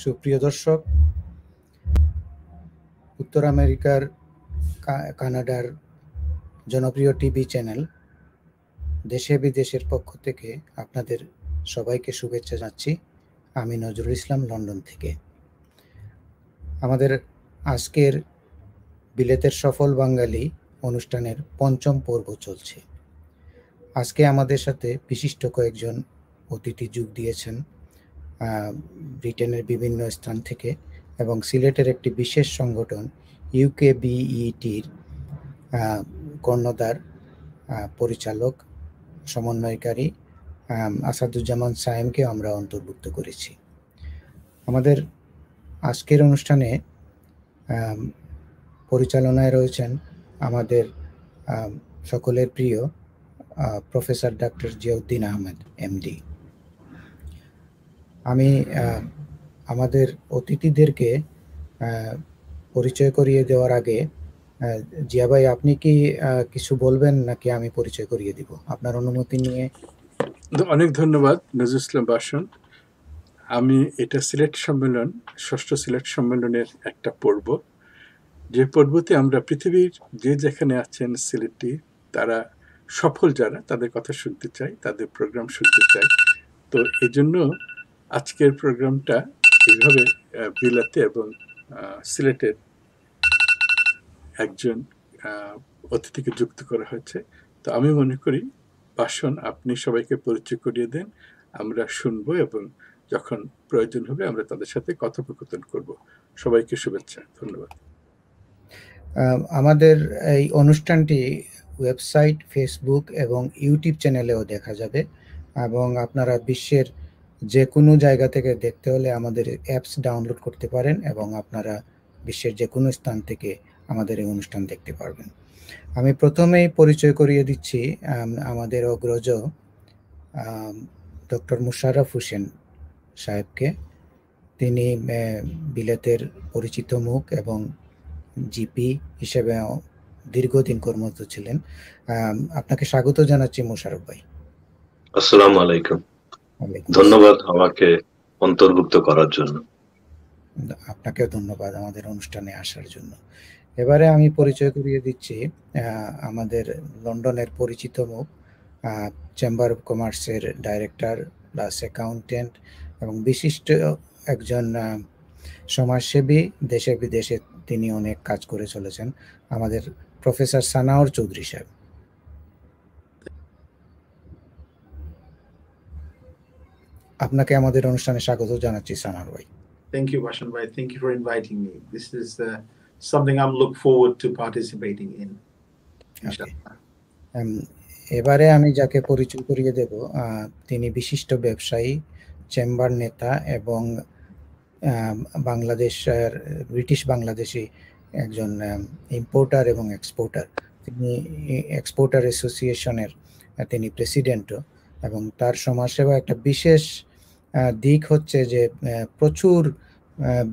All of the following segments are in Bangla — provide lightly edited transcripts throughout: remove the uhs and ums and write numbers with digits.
সুপ্রিয় দর্শক, উত্তর আমেরিকার কানাডার জনপ্রিয় টিভি চ্যানেল দেশে বিদেশের পক্ষ থেকে আপনাদের সবাইকে শুভেচ্ছা জানাচ্ছি। আমি নজরুল ইসলাম, লন্ডন থেকে। আমাদের আজকের বিলেতের সফল বাঙালি অনুষ্ঠানের পঞ্চম পর্ব চলছে। আজকে আমাদের সাথে বিশিষ্ট কয়েকজন অতিথি যোগ দিয়েছেন ব্রিটেনের বিভিন্ন স্থান থেকে এবং সিলেটের একটি বিশেষ সংগঠন ইউকেবিইটির কর্ণধার, পরিচালক, সমন্বয়কারী আসাদুজ্জামান সায়েমকে আমরা অন্তর্ভুক্ত করেছি। আমাদের আজকের অনুষ্ঠানে পরিচালনায় রয়েছেন আমাদের সকলের প্রিয় professor doctor Ziauddin Ahmed, MD. আমি আমাদের অতিথিদেরকে পরিচয় করিয়ে দেওয়ার আগে জিয়া ভাই, আপনি কি কিছু বলবেন নাকি আমি পরিচয় করিয়ে দিব আপনার অনুমতি নিয়ে? অনেক ধন্যবাদ নজরুল ইসলাম বাসন। আমি এটা সিলেট সম্মেলন, ষষ্ঠ সিলেট সম্মেলনের একটা পর্ব, যে পর্বতে আমরা পৃথিবীর যে যেখানে আছেন সিলেটি তারা সফল যারা, তাদের কথা শুনতে চাই, তাদের প্রোগ্রাম শুনতে চাই। তো এই জন্য আজকের প্রোগ্রামটা এইভাবে বিলাতে এবং সিলেটের একজন অতিথিকে যুক্ত করা হয়েছে। তো আমি মনে করি বাসন, আপনি সবাইকে পরিচয় করিয়ে দেন, আমরা শুনবো এবং যখন প্রয়োজন হবে আমরা তাদের সাথে কথোপকথন করব। সবাইকে শুভেচ্ছা, ধন্যবাদ। আমাদের এই অনুষ্ঠানটি ওয়েবসাইট, ফেসবুক এবং ইউটিউব চ্যানেলেও দেখা যাবে এবং আপনারা বিশ্বের যে কোনো জায়গা থেকে দেখতে হলে আমাদের অ্যাপস ডাউনলোড করতে পারেন এবং আপনারা বিশ্বের যে কোনো স্থান থেকে আমাদের এই অনুষ্ঠান দেখতে পারবেন। আমি প্রথমেই পরিচয় করিয়ে দিচ্ছি আমাদের অগ্রজ ডক্টর মুশাররফ হোসেন সাহেবকে। তিনি বিলেতের পরিচিত মুখ এবং জিপি হিসেবে দীর্ঘদিন কর্মরত ছিলেন। আপনাকে স্বাগত জানাচ্ছি মুশাররফ ভাই। আসসালামু আলাইকুম। ধন্যবাদ আমাকে অন্তর্ভুক্ত করার জন্য। আপনাকেও ধন্যবাদ আমাদের অনুষ্ঠানে আসার জন্য। এবারে আমি পরিচয় করিয়ে দিচ্ছি আমাদের লন্ডনের পরিচিত মুখ, চেম্বার অফ কমার্সের ডাইরেক্টর প্লাস অ্যাকাউন্টেন্ট এবং বিশিষ্ট একজন সমাজসেবী। দেশে বিদেশে তিনি অনেক কাজ করে চলেছেন, আমাদের প্রফেসর সানাউর চৌধুরী সাহেব। আপনাকে আমাদের অনুষ্ঠানে স্বাগত জানাচ্ছি সানাউর ভাই। Thank you, Bashan bhai. Thank you for inviting me. This is something I'm look forward to participating in. এবারে আমি যাকে পরিচয় করিয়ে দেব, তিনি বিশিষ্ট ব্যবসায়ী, চেম্বার নেতা এবং বাংলাদেশের ব্রিটিশ বাংলাদেশি একজন ইম্পোর্টার এবং এক্সপোর্টার। তিনি এক্সপোর্টার অ্যাসোসিয়েশনের তিনি প্রেসিডেন্টও, এবং তার সমাজসেবা একটা বিশেষ দিক হচ্ছে যে প্রচুর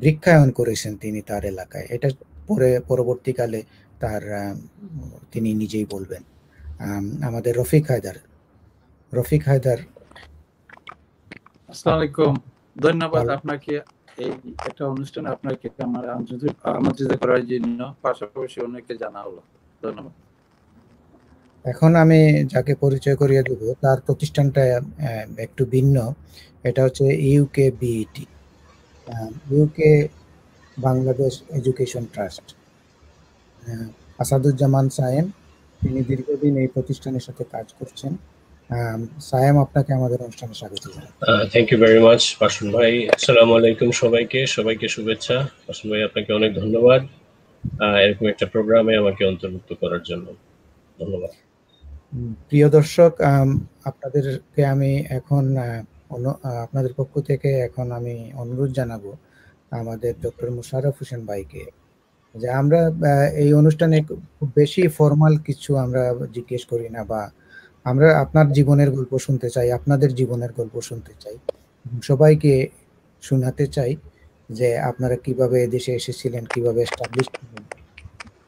বৃক্ষায়ন করেছেন তিনি তার এলাকায়। এটা পরবর্তীকালে তিনি নিজেই বলবেন। আমাদের রফিক হায়দার। আসসালামু আলাইকুম। ধন্যবাদ আপনাকে এই একটা অনুষ্ঠানে আপনাকে আমার আমন্ত্রিত করার জন্য, পাশাপাশি অনেকে জানা হলো। ধন্যবাদ। এখন আমি যাকে পরিচয় করিয়ে দেব তার প্রতিষ্ঠানটা একটু ভিন্ন। এটা হচ্ছে UKBET, UK Bangladesh education trust. Asaduzzaman Sayem, তিনি দীর্ঘদিন এই প্রতিষ্ঠানের সাথে কাজ করছেন। সায়েম, আপনাকে আমাদের অনুষ্ঠানে স্বাগত জানাই। থ্যাংক ইউ ভেরি মাচ বাসন ভাই। আসসালামু আলাইকুম সবাইকে শুভেচ্ছা। বাসন ভাই, আপনাকে অনেক ধন্যবাদ এরকম একটা প্রোগ্রামে আমাকে অন্তর্ভুক্ত করার জন্য। ধন্যবাদ। প্রিয় দর্শক, আপনাদেরকে আমি এখন আপনাদের পক্ষ থেকে এখন আমি অনুরোধ জানাবো আমাদের ডক্টর মুশাররফ হোসেন ভাইকে, যে আমরা এই অনুষ্ঠানে খুব বেশি ফর্মাল কিছু আমরা জিজ্ঞেস করি না, বা আমরা আপনার জীবনের গল্প শুনতে চাই, আপনাদের জীবনের গল্প শুনতে চাই, সবাইকে শোনাতে চাই যে আপনারা কিভাবে দেশে এসেছিলেন, কিভাবে এস্টাবলিশ হলেন,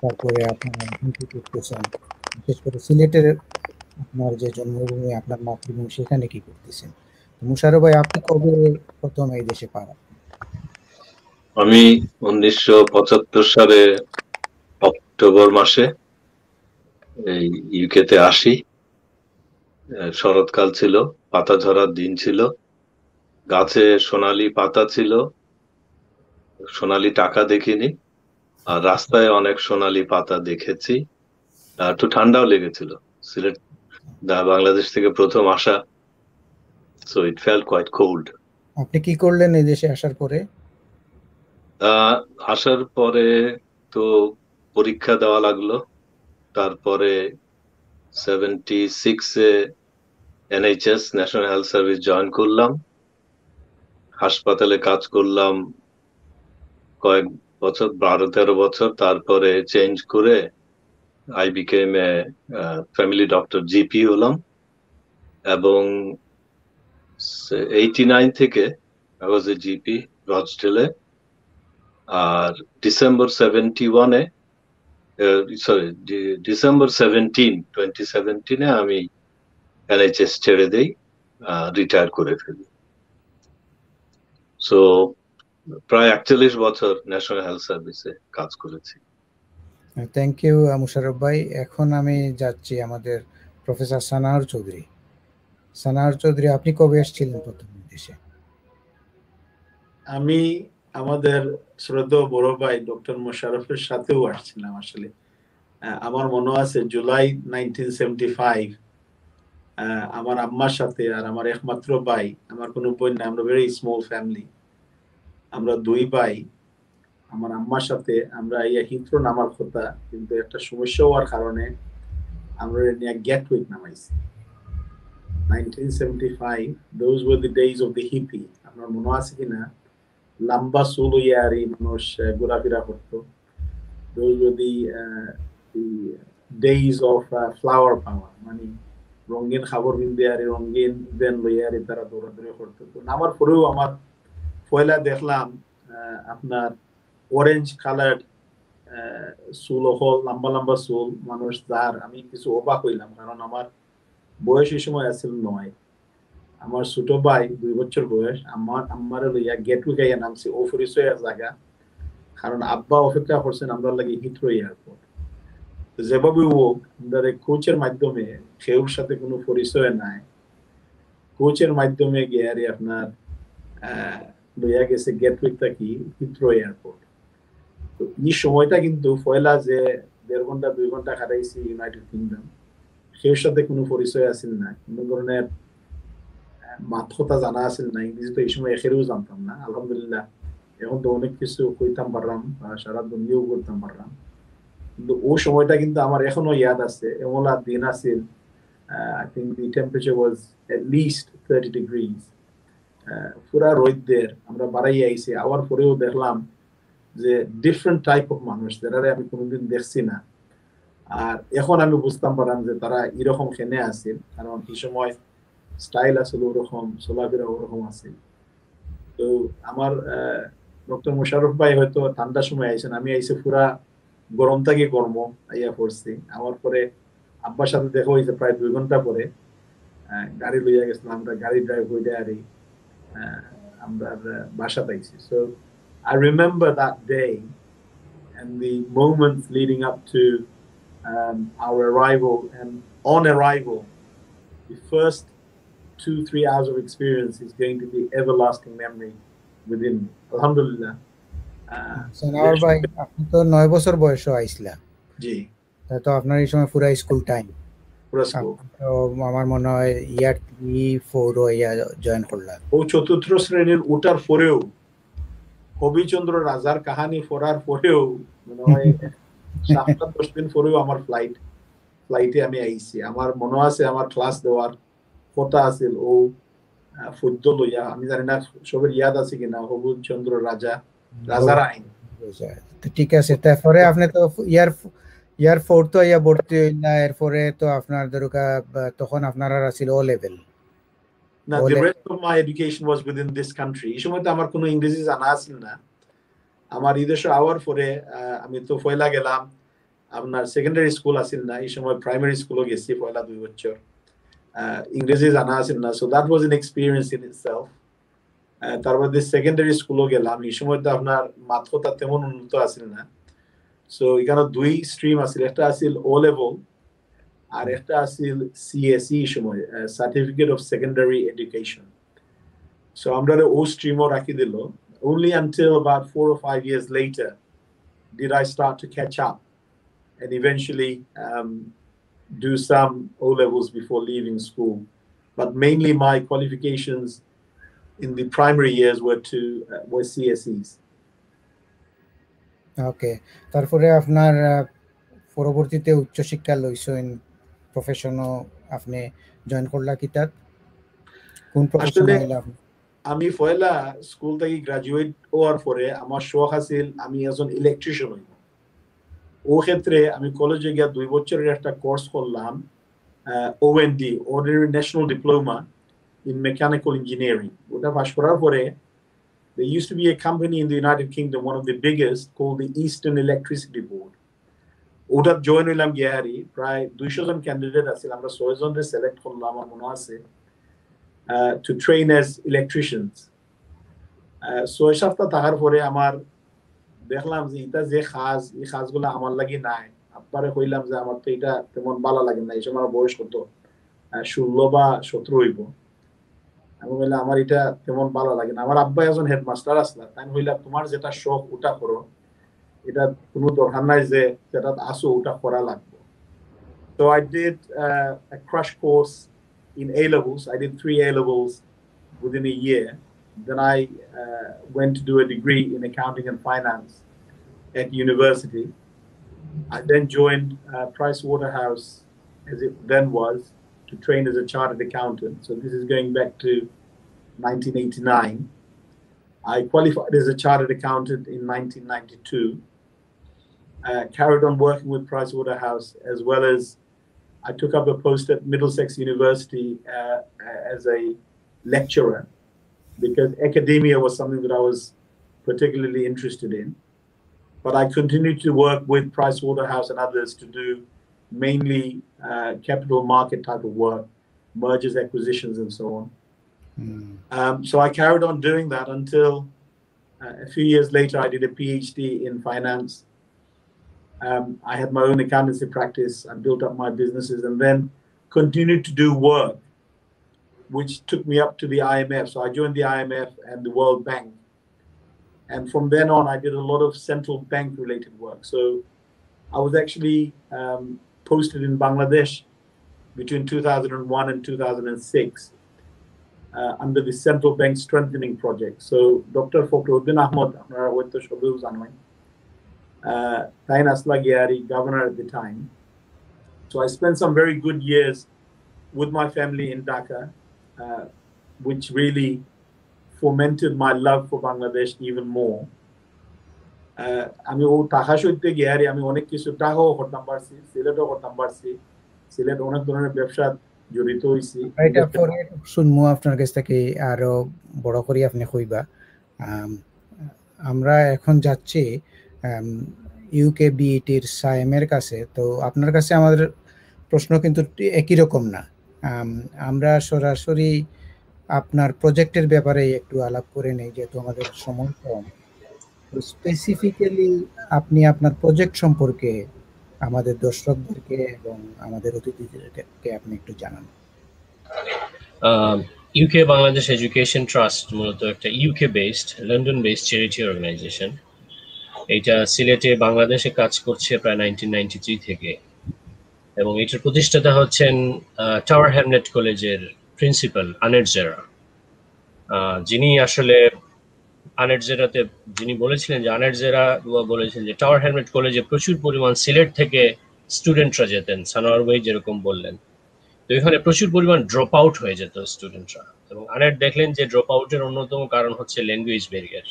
তারপরে আপনারা কি করতেছেন, বিশেষ করে সিলেটের আপনার যে জন্মভূমি, আপনার মাতৃভূমি, সেখানে কি করতেছেন। মুশাররফ ভাই, আপনি কবে প্রথম এই দেশে পা রাখেন? আমি 1975 সালে অক্টোবর মাসে এই ইউকেতে আসি। শরৎকাল ছিল, পাতা ঝরার দিন ছিল, গাছে সোনালী পাতা ছিল, সোনালী টাকা দেখিনি, আর রাস্তায় অনেক সোনালী পাতা দেখেছি। একটু ঠান্ডাও লেগেছিল, সিলেট বাংলাদেশ থেকে প্রথম আসা, so it felt quite cold. আপনি কি করলেন এই দেশে আসার পরে? আসার পরে তো পরীক্ষা দেওয়া লাগলো, তারপরে 76-এ NHS national health service join করলাম, হাসপাতালে কাজ করলাম কয়েক বছর, 12-13 বছর। তারপরে চেঞ্জ করে I became a family doctor, GP হলাম, এবং 89 থেকে আই ওয়াজ এ জিপি রচডেলে। আর ডিসেম্বর 71-এ ডিসেম্বর 2017-এ আমি NHS ছেড়ে দেই, রিটায়ার করে ফেলি। সো প্রায় 41 বছর ন্যাশনাল হেলথ সার্ভিসে কাজ করেছি। থ্যাংক ইউ মুশারফ ভাই। এখন আমি যাচ্ছি আমাদের প্রফেসর সানাউর চৌধুরী। সানাউর চৌধুরী, আপনি কবে এসেছিলেন প্রথম দেশে? আমি আমাদের শ্রদ্ধেয় বড় ভাই ডক্টর মোশাররফের সাথেও আসছিলাম আসলে। আমার মনে আছে জুলাই 1975 আমার আম্মার সাথে আর আমার একমাত্র ভাই, আমার কোনো বোন না, আমরা ভেরি স্মল ফ্যামিলি, আমরা দুই ভাই, আমার আম্মার সাথে আমরা এই হিথ্রো নামার কথা, কিন্তু একটা সমস্যা হওয়ার কারণে আমরা নিয়ে Gatwick নামাইছি। 1975, those were the days of the hippie. আপনার মনে আছে কিনা? লম্বা চুল ইয়ারি মানুষ ঘোরাফেরা করতো। Those were the days of flower power, মানে রঙিন খাবার বিন্দু আর রঙিন ব্যান লইয়ারি তারা দৌড়াদৌড়ি করতো। তো নামার পরেও আমার পয়লা দেখলাম আপনার অরেঞ্জ কালার চুল, হল লম্বা লম্বা চুল মানুষ, যার আমি কিছু অবাক হইলাম, কারণ আমার বয়স এই সময় আসছিল 9। আমার ছোট ভাই 2 বছর বয়স, আমার লইয়া গেটওয়ে গাইয়া নামছি ও পরিচয় জায়গা, কারণ আব্বা অপেক্ষা করছেন আমরা লাগি হিথ্রো এয়ারপোর্ট। যেভাবে হোক আমাদের কোচের মাধ্যমে, কেউর সাথে কোনো পরিচয় নাই, কোচের মাধ্যমে গিয়ে আর আপনার লইয়া গেছে গেটওয়ে থাকি হিথ্রো এয়ারপোর্ট। তো এই সময়টা কিন্তু পয়লা যে 1.5 ঘন্টা 2 ঘন্টা কাটাইছি ইউনাইটেড কিংডম, কেউর সাথে কোনো পরিচয় আসেন না, কোনো ধরনের মাথা জানা আসেন না, ইংরেজি তো এই সময় এখেরেও জানতাম না। আলহামদুলিল্লাহ এখন তো অনেক কিছু কইতাম পারলাম, সারা দুনিয়াও করতাম পারলাম, কিন্তু ও সময়টা কিন্তু আমার এখনো ইয়াদ আছে। এমন দিন আছিল, I think the temperature was at least 30 degrees, পুরা রোদের আমরা বাড়াই আইছি। আবার পরেও দেখলাম যে ডিফারেন্ট টাইপ অফ মানুষ, যারা আমি কোনোদিন দেখছি না। আর এখন আমি বুঝতাম পারলাম যে তারা এরকম খেনে আছে, কারণ এই সময় স্টাইল আসলে ওরকম, চলাফেরা ওরকম আছে। তো আমার ডক্টর মোশাররফ ভাই হয়তো ঠান্ডার সময় আইছেন, আমি আইসে পুরা গরম থেকে গরম আইয়া পড়ছি। আমার পরে আব্বার সাথে দেখা হয়েছে প্রায় 2 ঘন্টা পরে, গাড়ি লইয়া গেছিলাম, আমরা গাড়ি ড্রাইভ হইতে আর আমরা বাসাতে আইছি। So I remember that day and the moments leading up to our arrival, and on arrival, the first 2-3 hours of experience is going to be everlasting memory within me. Alhamdulillah. Sanaur ভাই, আপনি তো 9 বছর বয়সে আইছিলা। জি, তো আপনার এই সময় পুরা স্কুল টাইম। পুরা স্কুল। তো আমার মনে হয় ইয়ার 3-4 ইয়া জয়েন করলাম। ও চতুর্থ শ্রেণীর ওঠার পরেও, হবিচন্দ্র রাজার কাহিনী পড়ার পরেও, মনে হয় 7-10 দিন পরেও আমার ফ্লাইটে আমি আইছি। আমার মনে আছে আমার ক্লাস দেওয়ার কথা আছিল ও ফুদ্দ লইয়া, আমি জানি না সবের ইয়াদ আছে কিনা, হবিচন্দ্র রাজার আইন। ঠিক আছে, তারপরে আপনি তো ইয়ার 4 তো ইয়া ভর্তি হইলা, এরপরে তো আপনার দরকা তখন আপনার আর ছিল ও লেভেল না। the rest of my education was within this country. এই সময় তো আমার কোনো ইংরেজি জানা আছিল না। আমার বিদেশে আওয়ার পরে আমি তো পয়লা গেলাম, আপনার সেকেন্ডারি স্কুল আছিল না, এই সময় প্রাইমারি স্কুলও গেছি পয়লা 2 বছর, ইংরেজি জানা আছিল না। So that was an experience in itself. তারপরে সেকেন্ডারি স্কুলও গেলাম। এই সময় তো আপনার মাত কথা তেমন উন্নত আছিল না, সো এখানে দুই স্ট্রিম আছিল, একটা আছিল ও লেভেল আর একটা আছিল সিএসই সময়, certificate of secondary education. So আমরা ও স্ট্রিমও রাখি দিল। Only until about 4 or 5 years later did I start to catch up and eventually do some O levels before leaving school. But mainly my qualifications in the primary years were CSEs. ওকে, তারপরে আপনার পরবর্তীতে উচ্চশিক্ষা লইছেন, প্রফেশনও আপনি জয়েন করলা কিতাত কোন প্রফেশনে আইলা আপনি? আমি পয়লা স্কুল থেকে গ্রাজুয়েট হওয়ার পরে আমার শখ আছিল আমি একজন ইলেকট্রিশিয়ান হইব। ও ক্ষেত্রে আমি কলেজে গিয়ে 2 বছরের একটা কোর্স করলাম, OND, Ordinary National Diploma in Mechanical Engineering। ওটা পাশ করার পরে there used to be a company in the United Kingdom, one of the biggest, called the Eastern Electricity Board। ওটা জয়েন হইলাম গিয়ারি, প্রায় 200 জন ক্যান্ডিডেট আছিল, আমরা 6 জনরে সিলেক্ট করলাম আমার মনে আছে, to train as electricians। 6 সপ্তাহ থাকার পরে আমার দেখলাম যে এটা যে কাজ, এই কাজগুলো আমার লাগি নাই। আব্বারে কইলাম যে আমার তো এটা তেমন ভালো লাগে না, এই সময় আমার বয়স কত 16 বা 17 হইব। আমি বললাম আমার এটা তেমন ভালো লাগে না। আমার আব্বা একজন হেডমাস্টার আসলা, তাই বললাম তোমার যেটা শখ ওটা করো, এটা কোনো দরকার নাই যে যেটা আসো ওটা করা লাগবে। So I did a crash course in A levels. I did 3 A levels within a year. Then I went to do a degree in accounting and finance at university. I then joined Pricewaterhouse, as it then was, to train as a chartered accountant. So this is going back to 1989. I qualified as a chartered accountant in 1992. Carried on working with Pricewaterhouse, as well as I took up a post at Middlesex University as a lecturer, because academia was something that I was particularly interested in. But I continued to work with Pricewaterhouse and others to do mainly capital market type of work, mergers, acquisitions, and so on. So I carried on doing that until a few years later I did a PhD in finance. I had my own accountancy practice. I built up my businesses and then continued to do work, which took me up to the IMF. So I joined the IMF and the World Bank. And from then on, I did a lot of central bank related work. So I was actually posted in Bangladesh between 2001 and 2006 under the Central Bank Strengthening Project. So Dr. Fakhruddin Ahmad, Tain Asla Gyari, governor at the time. So I spent some very good years with my family in Dhaka, which really fomented my love for Bangladesh even more. আমি ও টাকা সইতে গিয়ারি আমি অনেক কিছু টাকাও করতাম পারছি, সিলেটও করতাম পারছি, সিলেট অনেক ধরনের ব্যবসা জড়িত হইছি। এটা পরে শুনমু আপনার কাছ থেকে আরো বড় করে আপনি কইবা। আমরা এখন যাচ্ছি ইউকে বিইটির সায়েমের কাছে। তো আপনার কাছে আমাদের প্রশ্ন কিন্তু একই রকম না, আমরা সরাসরি আপনার প্রজেক্টের ব্যাপারে একটু আলাপ করে নেই, যেহেতু আমাদের সময় কম। স্পেসিফিক্যালি আপনি আপনার প্রজেক্ট সম্পর্কে আমাদের দর্শকদেরকে এবং আমাদের অতিথিদেরকে আপনি একটু জানান। ইউকে বাংলাদেশ এডুকেশন ট্রাস্ট মূলত একটা UK based, London based charity organization. এটা সিলেটে বাংলাদেশে কাজ করছে প্রায় 1993 থেকে, এবং এটার প্রতিষ্ঠাতা হচ্ছেন টাওয়ার হ্যামলেট কলেজের প্রিন্সিপাল আনেট জেরা, যিনি আসলে আনেট জেরাতে যিনি বলেছিলেন যে আনেট জেরা বলেছেন যে টাওয়ার হ্যামলেট কলেজে প্রচুর পরিমাণ সিলেট থেকে স্টুডেন্টরা যেতেন, সানোয়ার ভাই যেরকম বললেন। তো এখানে প্রচুর পরিমাণ ড্রপ আউট হয়ে যেত স্টুডেন্টরা, এবং আনেট দেখলেন যে ড্রপ আউটের অন্যতম কারণ হচ্ছে ল্যাঙ্গুয়েজ ব্যারিয়ার।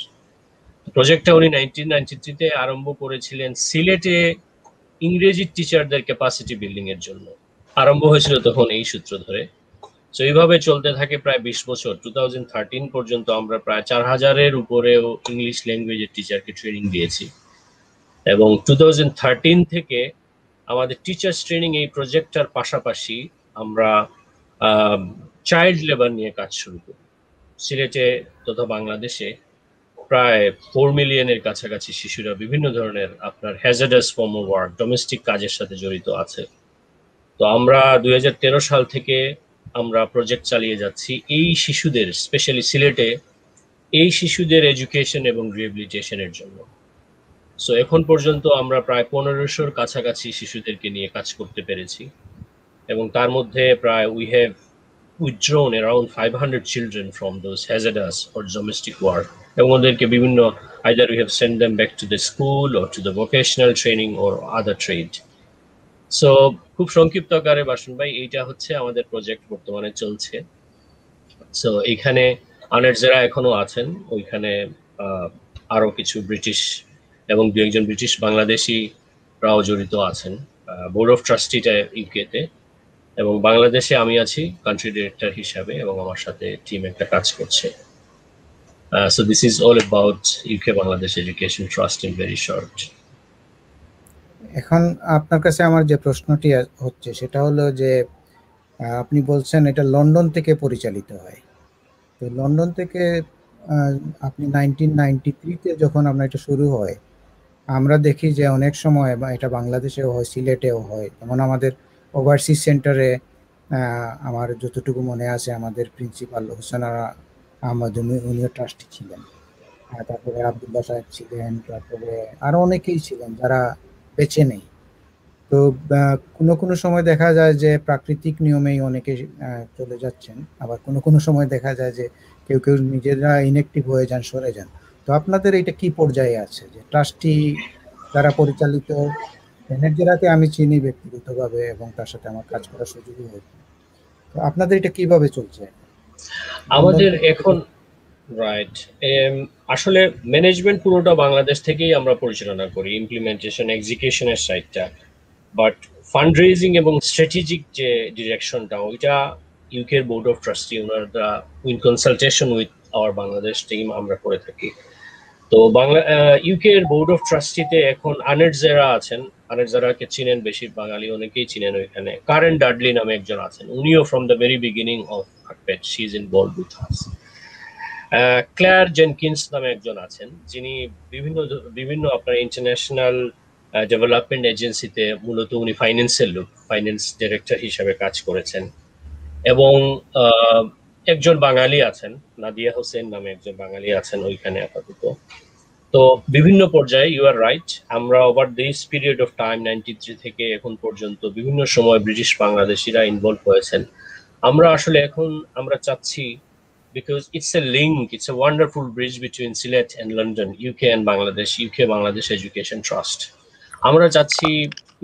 প্রজেক্টটা উনি 1993-তে আরম্ভ করেছিলেন সিলেটে ইংরেজি টিচারদের ক্যাপাসিটি বিল্ডিং এর জন্য। আরম্ভ হয়েছিল তখন এই সূত্র ধরে। তো এইভাবে চলতে থাকে প্রায় 20 বছর। 2013 পর্যন্ত আমরা প্রায় 4000-এর উপরেও ইংলিশ ল্যাঙ্গুয়েজের টিচারকে ট্রেনিং দিয়েছি, এবং 2013 থেকে আমাদের টিচার্স ট্রেনিং এই প্রজেক্টটার পাশাপাশি আমরা চাইল্ড লেবার নিয়ে কাজ শুরু করি। সিলেটে তথা বাংলাদেশে প্রায় 4 মিলিয়নের কাছাকাছি শিশুরা বিভিন্ন ধরনের আপনার hazardous form of work, domestic কাজের সাথে জড়িত আছে। তো আমরা 2013 সাল থেকে আমরা প্রজেক্ট চালিয়ে যাচ্ছি এই শিশুদের, স্পেশালি সিলেটে এই শিশুদের এডুকেশন এবং রিহ্যাবিলিটেশনের জন্য। সো এখন পর্যন্ত আমরা প্রায় 1500-র কাছাকাছি শিশুদেরকে নিয়ে কাজ করতে পেরেছি, এবং তার মধ্যে প্রায় we have withdrawn around 500 children from those hazardous or domestic work, এবং ওদেরকে বিভিন্ন either we have sent them back to the school or to the vocational training or other trade. So খুব সংক্ষিপ্ত আকারে বাসন ভাই, এইটা হচ্ছে আমাদের প্রজেক্ট বর্তমানে চলছে। সো এখানে আনার্স যারা এখনো আছেন, ওইখানে আরো কিছু ব্রিটিশ এবং দু একজন ব্রিটিশ বাংলাদেশিরাও জড়িত আছেন বোর্ড অফ ট্রাস্টিটা ইউকেতে, এবং বাংলাদেশে আমি আছি কান্ট্রি ডিরেক্টর হিসাবে, এবং আমার সাথে টিম একটা কাজ করছে। So this is all about UK Bangladesh education trust in very short. এখন আপনার কাছে আমার যে প্রশ্নটি হচ্ছে সেটা হলো যে আপনি বলছেন এটা লন্ডন থেকে পরিচালিত হয়, তো লন্ডন থেকে আপনি 1993-তে যখন আপনার এটা শুরু হয়, আমরা দেখি যে অনেক সময় এটা বাংলাদেশেও হয়, সিলেটেও হয়। যেমন আমাদের ওভারসিজ সেন্টারে আমার যতটুকু মনে আছে আমাদের প্রিন্সিপাল হোসেনা আহমদ উনিও ট্রাস্টি ছিলেন, তারপরে আবদুল্লাহ সাহেব ছিলেন, তারপরে আরো অনেকেই ছিলেন যারা বেঁচে নেই। তো কোনো কোনো সময় দেখা যায় যে প্রাকৃতিক নিয়মেই অনেকে চলে যাচ্ছেন, আবার কোনো কোনো সময় দেখা যায় যে কেউ কেউ নিজেরা ইনঅ্যাক্টিভ হয়ে যান, সরে যান। তো আপনাদের এটা কি পর্যায়ে আছে যে ট্রাস্টি দ্বারা পরিচালিত? ম্যানেজারকে আমি চিনি ব্যক্তিগতভাবে এবং তার সাথে আমার কাজ করার সুযোগই হয়েছে। তো আপনাদের এটা কিভাবে চলছে? আমাদের এখন রাইট, আসলে ম্যানেজমেন্ট পুরোটা বাংলাদেশ থেকেই আমরা পরিচালনা করি, ইমপ্লিমেন্টেশন এক্সিকিউশনের সাইডটা, বাট ফান্ড রেজিং এবং স্ট্র্যাটেজিক যে ডিরেকশনটা ওইটা ইউকের বোর্ড অফ ট্রাস্টি ওনারা in consultation with our Bangladesh team আমরা করে থাকি। তো ইউকের বোর্ড অফ ট্রাস্টিতে এখন আনার্স যারা আছেন, আনার্স যারাকে চিনেন, বেশি বাঙালি অনেকেই চিনেন, ওইখানে কারেন ডাডলি নামে একজন আছেন, উনিও from the very beginning of আরপেট she is involved with us. Claire Jenkins নামে একজন আছেন, যিনি বিভিন্ন আপনার ইন্টারন্যাশনাল ডেভেলপমেন্ট এজেন্সিতে মূলত উনি ফাইন্যান্সের লোক, ফাইন্যান্স ডিরেক্টর হিসাবে কাজ করেছেন। এবং একজন বাঙালি আছেন, নাদিয়া হোসেন নামে একজন বাঙালি আছেন ওইখানে আপাতত। তো বিভিন্ন পর্যায়ে ইউ আর রাইট, আমরা over this period of time 93 থেকে এখন পর্যন্ত বিভিন্ন সময় ব্রিটিশ বাংলাদেশিরা ইনভলভ হয়েছেন। আমরা আসলে এখন আমরা চাচ্ছি, because it's a link, it's a wonderful bridge between Sylhet and London, UK and Bangladesh, UK Bangladesh Education Trust. আমরা চাচ্ছি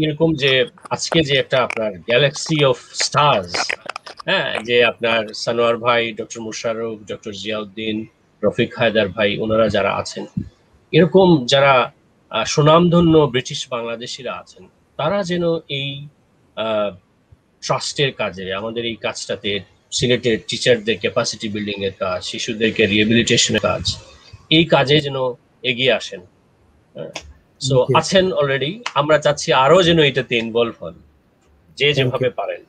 এরকম যে আজকে যে একটা আপনার গ্যালাক্সি অফ স্টার্স, হ্যাঁ, যে আপনার সানোয়ার ভাই, ডক্টর মুশারফ, ডক্টর জিয়াউদ্দিন, রফিক হায়দার ভাই, ওনারা যারা আছেন, এরকম যারা সুনামধন্য ব্রিটিশ বাংলাদেশিরা আছেন, তারা যেন এই ট্রাস্টের কাজে, আমাদের এই কাজটাতে, সিলেটের টিচারদের ক্যাপাসিটি বিল্ডিং এর কাজ, শিশুদেরকে রিহ্যাবিলিটেশনের কাজ, এই কাজে যেন এগিয়ে আসেন। সো আছেন অলরেডি, আমরা চাচ্ছি আরো যেন এটাতে ইনভলভ হন যে যেভাবে পারেন।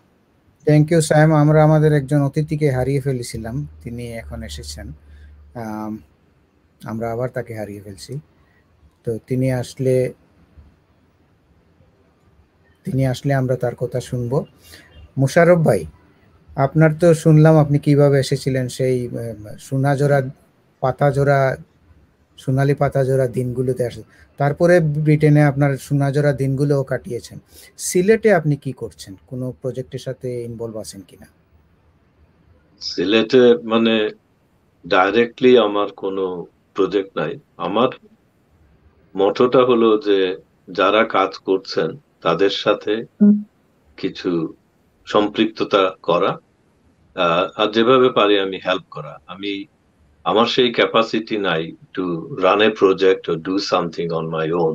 Thank you Sam. আমরা আমাদের একজন অতিথিকে হারিয়ে ফেলেছিলাম, তিনি এখন এসেছেন, আমরা আবার তাকে হারিয়ে ফেলছি। তো তিনি আসলে আমরা তার কথা শুনবো। মুশারফ ভাই, আপনার তো শুনলাম আপনি কিভাবে এসেছিলেন সেই সোনালি পাতাজোড়া দিনগুলোতে আসে, তারপরে ব্রিটেনে আপনার সোনাজোড়া দিনগুলোও কাটিয়েছেন। সিলেটে আপনি কি করছেন? কোনো প্রজেক্টের সাথে ইনভলভ আছেন কিনা? সিলেটে মানে ডাইরেক্টলি আমার কোনো প্রজেক্ট নাই। আমার মোটোটা হলো যে যারা কাজ করছেন তাদের সাথে কিছু সম্পৃক্ততা করা, আর যেভাবে পারি আমি হেল্প করা। আমার সেই ক্যাপাসিটি নাই to run A project or do something on my own.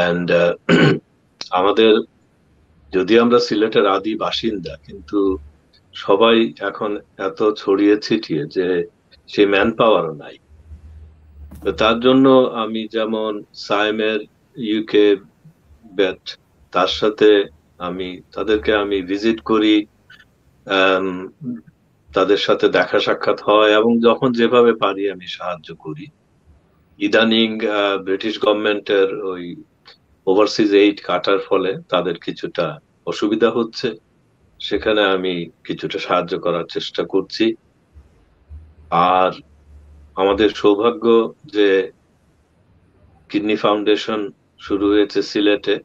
And আমাদের, যদি আমরা সিলেটের আদি বাসিন্দা, কিন্তু সবাই এখন এত ছড়িয়ে ছিটিয়ে যে সেই ম্যান পাওয়ারও নাই। তো তার জন্য আমি যেমন সাইমের ইউকে ব্যাট, তার সাথে তাদেরকে আমি ভিজিট করি, তাদের সাথে দেখা সাক্ষাৎ হয় এবং যখন যেভাবে পারি আমি সাহায্য করি। ইদানিং ব্রিটিশ গভর্নমেন্টের ওই ওভারসিজ এইড কাটার ফলে তাদের কিছুটা অসুবিধা হচ্ছে, সেখানে আমি কিছুটা সাহায্য করার চেষ্টা করছি। আর আমাদের সৌভাগ্য যে কিডনি ফাউন্ডেশন শুরু হয়েছে সিলেটে,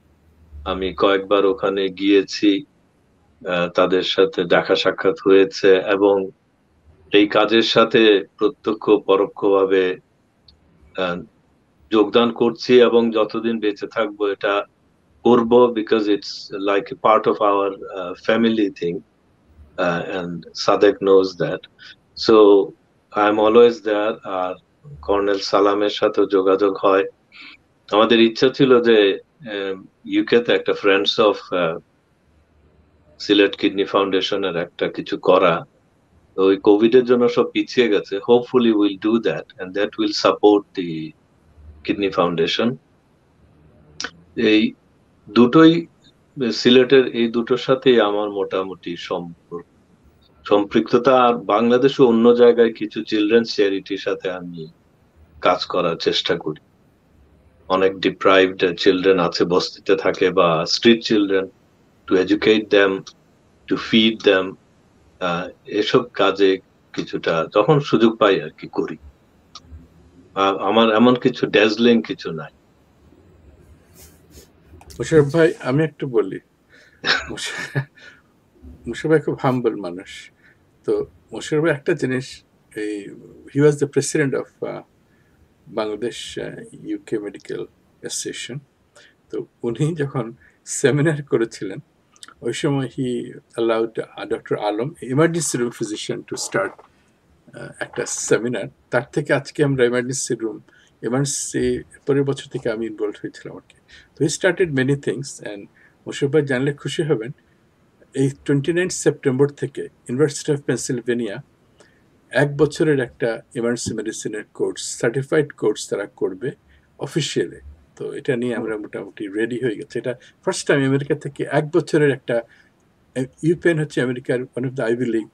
আমি কয়েকবার ওখানে গিয়েছি, তাদের সাথে দেখা সাক্ষাৎ হয়েছে এবং এই কাজের সাথে প্রত্যক্ষ পরোক্ষভাবে যোগদান করছি এবং যতদিন বেঁচে থাকবো এটা করব, because it's like a part of our family thing and Sadek knows that. So I'm always there. আর কর্নেল সালামের সাথে যোগাযোগ হয়। আমাদের ইচ্ছা ছিল যে ইউকে তে একটা ফ্রেন্ডস অফ সিলেট কিডনি ফাউন্ডেশনের একটা কিছু করা, ওই কোভিড এর জন্য সব পিছিয়ে গেছে। Hopefully will do that and that will support the kidney foundation. এই দুটোই সিলেটের এই দুটোর সাথেই আমার মোটামুটি সম্পৃক্ততা। আর বাংলাদেশে অন্য জায়গায় কিছু চিলড্রেন্স চ্যারিটির সাথে আমি কাজ করার চেষ্টা করি। অনেক ডিপ্রাইভড চিলড্রেন আছে, বস্তিতে থাকে বা street children, two educate them, to feed them, এসব কাজে কিছুটা যখন সুযোগ পাই আর কি করি। আমার এমন কিছু ড্যাজলিং কিছু নাই। মুশারফ ভাই, আমি একটু বলি, মুশারফ ভাই খুব হাম্বল মানুষ। তো মুশারফ ভাই একটা জিনিস, he was the president of Bangladesh UK medical association. তো উনি যখন সেমিনার করেছিলেন ওই সময় he allowed doctor Alam, emergency room physician, to start একটা সেমিনার। তার থেকে আজকে আমরা এমার্জেন্সি পরের বছর থেকে আমি ইনভলভ হয়েছিলাম আর কি। তো he started many things and Musharraf ভাই জানলে খুশি হবেন, এই 29 সেপ্টেম্বর থেকে ইউনিভার্সিটি অফ পেনসিলভেনিয়া 1 বছরের একটা ইমার্জেন্সি মেডিসিনের কোর্স, সার্টিফাইড কোর্স তারা করবে অফিসিয়ালি। তো এটা নিয়ে আমরা মোটামুটি রেডি হয়ে গেছে। এটা ফার্স্ট টাইম আমেরিকা থেকে 1 বছরের একটা, ইউপেন হচ্ছে আমেরিকার one of the Ivy League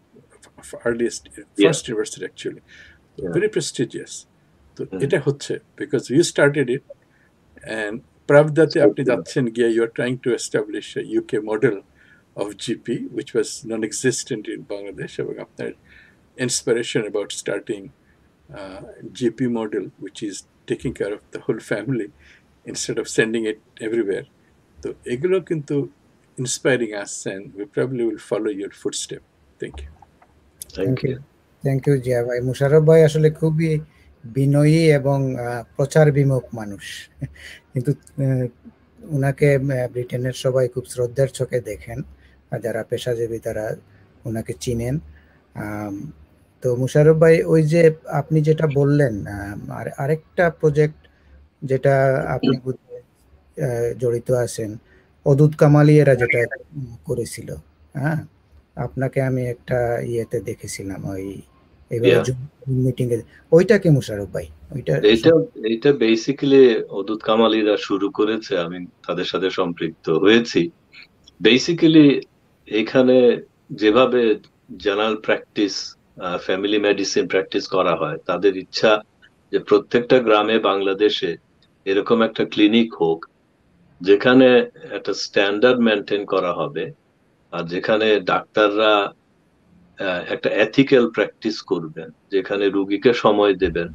earliest first university actually, very prestigious. তো এটা হচ্ছে because you started it and প্রাবদাতে আপনি যাচ্ছেন গিয়ে you are trying to establish UK model of GP, which was non-existent in Bangladesh, এবং আপনার inspiration about starting GP model, which is taking care of the whole family instead of sending it everywhere. So এগুলো কিন্তু inspiring us, and we probably will follow your footstep. Thank you. Thank you Zia ভাই। মুশারফ ভাই আসলে খুবই বিনয়ী এবং প্রচার বিমুখ মানুষ, কিন্তু উনাকে ব্রিটেনের সবাই খুব শ্রদ্ধার চোখে দেখেন, যারা পেশাজীবী তারা ওনাকে চিনেন। তো মুশারফ ভাই, ওই যে আপনি যেটা বললেন, আরেকটা প্রজেক্ট যেটা আপনি জড়িত আছেন, অদূত কামালি এরা যেটা করেছিল, হ্যাঁ, আপনাকে আমি একটা ইয়েতে দেখেছিলাম ওই মিটিং এ, ওইটা কি মুশারফ ভাই? এইটা বেসিক্যালি অদূত কামালিরা শুরু করেছে, আমি তাদের সাথে সম্পৃক্ত হয়েছি। বেসিক্যালি এখানে যেভাবে general practice, family medicine practice করা হয়, তাদের ইচ্ছা যে প্রত্যেকটা গ্রামে বাংলাদেশে এরকম একটা ক্লিনিক হোক যেখানে একটা স্ট্যান্ডার্ড মেনটেন করা হবে, আর যেখানে ডাক্তাররা একটা এথিক্যাল প্র্যাকটিস করবেন, যেখানে রুগীকে সময় দেবেন,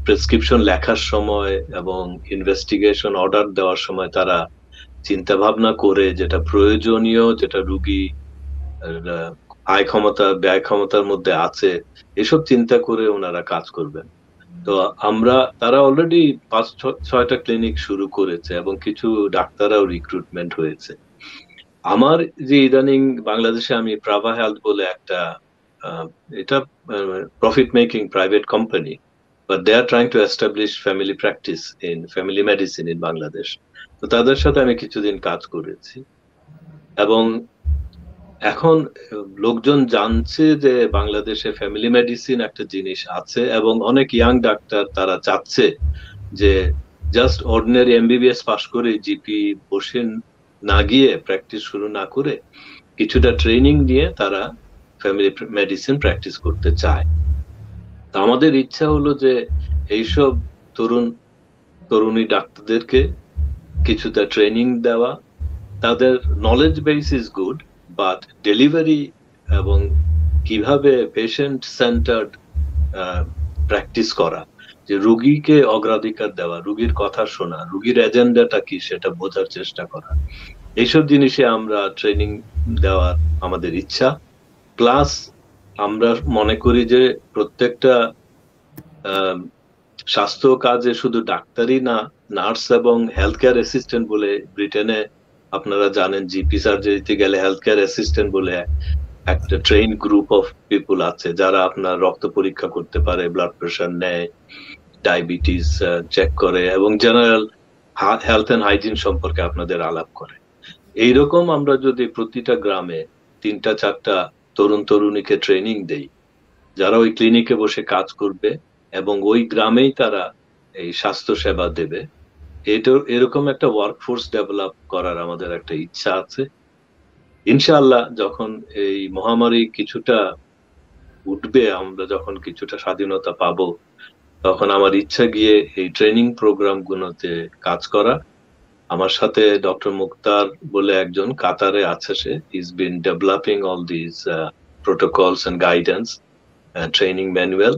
প্রেসক্রিপশন লেখার সময় এবং ইনভেস্টিগেশন অর্ডার দেওয়ার সময় তারা চিন্তা ভাবনা করে যেটা প্রয়োজনীয়, যেটা রুগী আয় ক্ষমতা ব্যয় ক্ষমতার মধ্যে আছে, এসব চিন্তা করে ওনারা কাজ করবেন। তো তারা অলরেডি 5-6টা ক্লিনিক শুরু করেছে এবং কিছু ডাক্তাররাও রিক্রুটমেন্ট হয়েছে। আমার যে ইদানিং বাংলাদেশে আমি প্রাভা হেলথ বলে একটা, এটা profit making private company, but they are trying to establish family practice in family medicine in Bangladesh. তো তাদের সাথে আমি কিছুদিন কাজ করেছি এবং এখন লোকজন জানছে যে বাংলাদেশে ফ্যামিলি মেডিসিন একটা জিনিস আছে এবং অনেক ইয়াং ডাক্তার তারা চাচ্ছে যে জাস্ট অর্ডিনারি এমবিবিএস পাস করে জিপি বসে না গিয়ে, প্র্যাকটিস শুরু না করে, কিছুটা ট্রেনিং নিয়ে তারা ফ্যামিলি মেডিসিন প্র্যাকটিস করতে চায়। তা আমাদের ইচ্ছা হলো যে এইসব তরুণী ডাক্তারদেরকে কিছুটা ট্রেনিং দেওয়া। তাদের knowledge base is good, but delivery এবং কিভাবে পেশেন্ট সেন্টার্ড প্র্যাকটিস করা, যে রুগীকে অগ্রাধিকার দেওয়া, রুগীর কথা শোনা, রুগীর এজেন্ডাটা কি সেটা বোঝার চেষ্টা করা, এইসব জিনিসে আমরা ট্রেনিং দেওয়ার আমাদের ইচ্ছা। প্লাস আমরা মনে করি যে প্রত্যেকটা স্বাস্থ্য কাজে শুধু ডাক্তারই না, নার্স এবং হেলথ কেয়ার অ্যাসিস্ট্যান্ট বলে ব্রিটেনে আপনারা জানেন, জিপি সার্জারিতে গেলে হেলথ কেয়ার অ্যাসিস্ট্যান্ট বলে একটা ট্রেন গ্রুপ অফ পিপুল আছে, যারা আপনার রক্ত পরীক্ষা করতে পারে, ব্লাড প্রেশার নেয়, ডায়াবেটিস চেক করে এবং জেনারেল হেলথ এন্ড হাইজিন সম্পর্কে আপনাদের আলাপ করে। এইরকম আমরা যদি প্রতিটা গ্রামে 3-4টা তরুণীকে ট্রেনিং দেই, যারা ওই ক্লিনিকে বসে কাজ করবে এবং ওই গ্রামেই তারা এই স্বাস্থ্য সেবা দেবে, এরকম একটা ওয়ার্কফোর্স ডেভেলপ করার আমাদের একটা ইচ্ছা আছে। ইনশাআল্লাহ যখন এই মহামারী কিছুটা উঠবে, আমরা যখন কিছুটা স্বাধীনতা পাবো, তখন আমার ইচ্ছা গিয়ে এই ট্রেনিং প্রোগ্রাম গুলোতে কাজ করা। আমার সাথে ডক্টর মুক্তার বলে একজন কাতারে আছে, সে is been developing all this protocols and guidance training manual.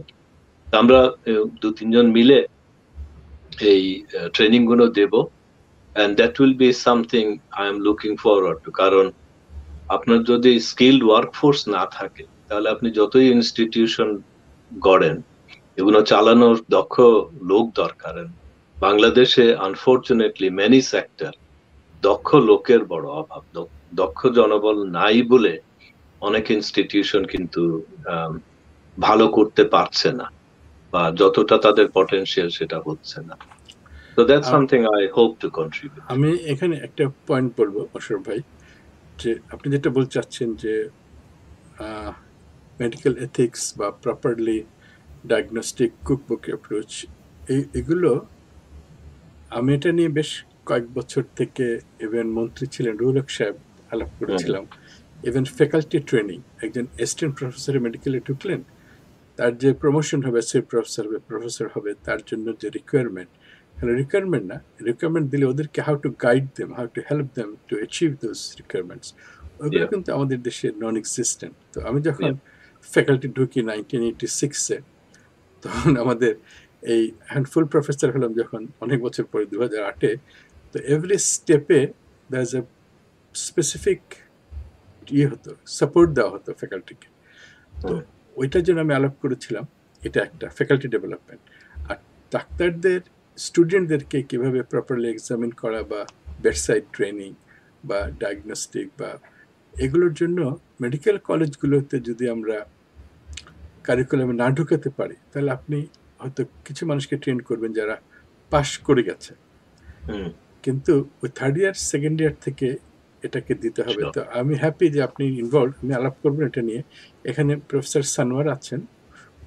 আমরা 2-3 জন মিলে এই ট্রেনিং গুলো দেব, and that will be something I am looking forward to. কারণ আপনার যদি স্কিলড ওয়ার্কফোর্স না থাকে, তাহলে আপনি যতই ইনস্টিটিউশন গড়েন, এগুলো চালানোর দক্ষ লোক দরকার। বাংলাদেশে আনফরচুনেটলি মেনি সেক্টর দক্ষ লোকের বড় অভাব, দক্ষ জনবল নাই বলে অনেক ইনস্টিটিউশন কিন্তু ভালো করতে পারছে না, বা যতটা তাদের পটেনশিয়াল সেটা হচ্ছে না। So that's something I hope to contribute. আমি এখানে একটা পয়েন্ট বলবো অশোক ভাই, যে আপনি যেটা বলতে চাচ্ছেন যে মেডিকেল এথিক্স বা প্রপারলি ডায়াগনস্টিক কুকবুক অ্যাপ্রোচ, এগুলো আমি এটা নিয়ে বেশ কয়েক বছর থেকে, ইভেন মন্ত্রী ছিলেন রুহুল হক সাহেব, আলাপ করেছিলাম। ইভেন ফ্যাকাল্টি ট্রেনিং, একজন অ্যাসিস্ট্যান্ট প্রফেসর মেডিকেলে ঢুকলেন, তার যে প্রমোশন হবে, সে প্রফেসর হবে, তার জন্য যে রিকোয়ারমেন্ট রিকোয়ারমেন্ট দিলে ওদেরকে how to guide them, how to help them to achieve those requirements, ওইগুলো কিন্তু আমাদের দেশে নন এক্সিস্টেন্ট। তো আমি যখন ফ্যাকাল্টি ঢুকি 1986-এ, তখন আমাদের এই হ্যান্ডফুল প্রফেসর হলাম যখন অনেক বছর পরে 2008-এ, তো এভরি স্টেপে দ্যার ইজ এ স্পেসিফিক হতো, সাপোর্ট দেওয়া হতো ফ্যাকাল্টিকে। তো ওইটার জন্য আমি আলাপ করেছিলাম, এটা একটা ফ্যাকাল্টি ডেভেলপমেন্ট। আর ডাক্তারদের স্টুডেন্টদেরকে কিভাবে প্রপারলি এক্সামিন করা, বা বেডসাইড ট্রেনিং বা ডায়াগনস্টিক, বা এগুলোর জন্য মেডিকেল কলেজগুলোতে যদি আমরা কারিকুলামে না ঢুকাতে পারি, তাহলে আপনি হয়তো কিছু মানুষকে ট্রেন করবেন যারা পাশ করে গেছে, কিন্তু ওই থার্ড ইয়ার সেকেন্ড ইয়ার থেকে এটাকে দিতে হবে। তো আমি হ্যাপি যে আপনি ইনভলভ, আমি আলাপ করবেন এটা নিয়ে। এখানে প্রফেসর সানোয়ার আছেন,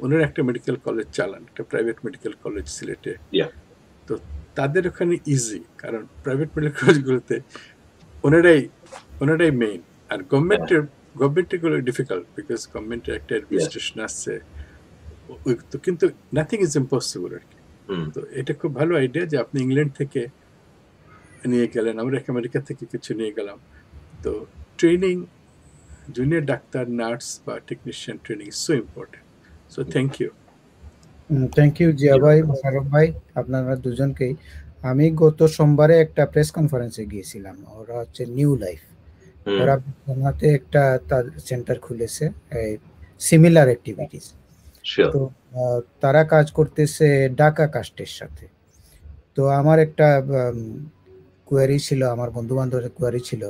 ওনার একটা মেডিকেল কলেজ চালান, একটা প্রাইভেট মেডিকেল কলেজ সিলেটে। তো তাদের ওখানে ইজি, কারণ প্রাইভেট মেডিকেল কলেজগুলোতে ওনারাই মেইন। আর গভর্নমেন্টের গুলো ডিফিকাল্ট, বিকজ গভর্নমেন্টের একটা অ্যাডমিনিস্ট্রেশন আসছে, তো কিন্তু নাথিং ইজ ইম্পসিবল আর কি। তো এটা খুব ভালো আইডিয়া যে আপনি ইংল্যান্ড থেকে নিয়ে গেলেন, আমরা আমেরিকা থেকে কিছু নিয়ে গেলাম। তো ট্রেনিং, জুনিয়র ডাক্তার, নার্স বা technician training is so important. So thank you Zia ভাই, মোশাররফ ভাই, আপনারা দুজনকেই। আমি গত সোমবারে একটা প্রেস কনফারেন্সে গিয়েছিলাম, ওরা হচ্ছে নিউ লাইফ, ওরা হাতে একটা তার সেন্টার খুলেছে সিমিলার অ্যাক্টিভিটিস। তো তারা কাজ করতেছে ঢাকা কাস্টের সাথে। তো আমার একটা কোয়ারি ছিল, আমার বন্ধু বান্ধবের কোয়ারি ছিল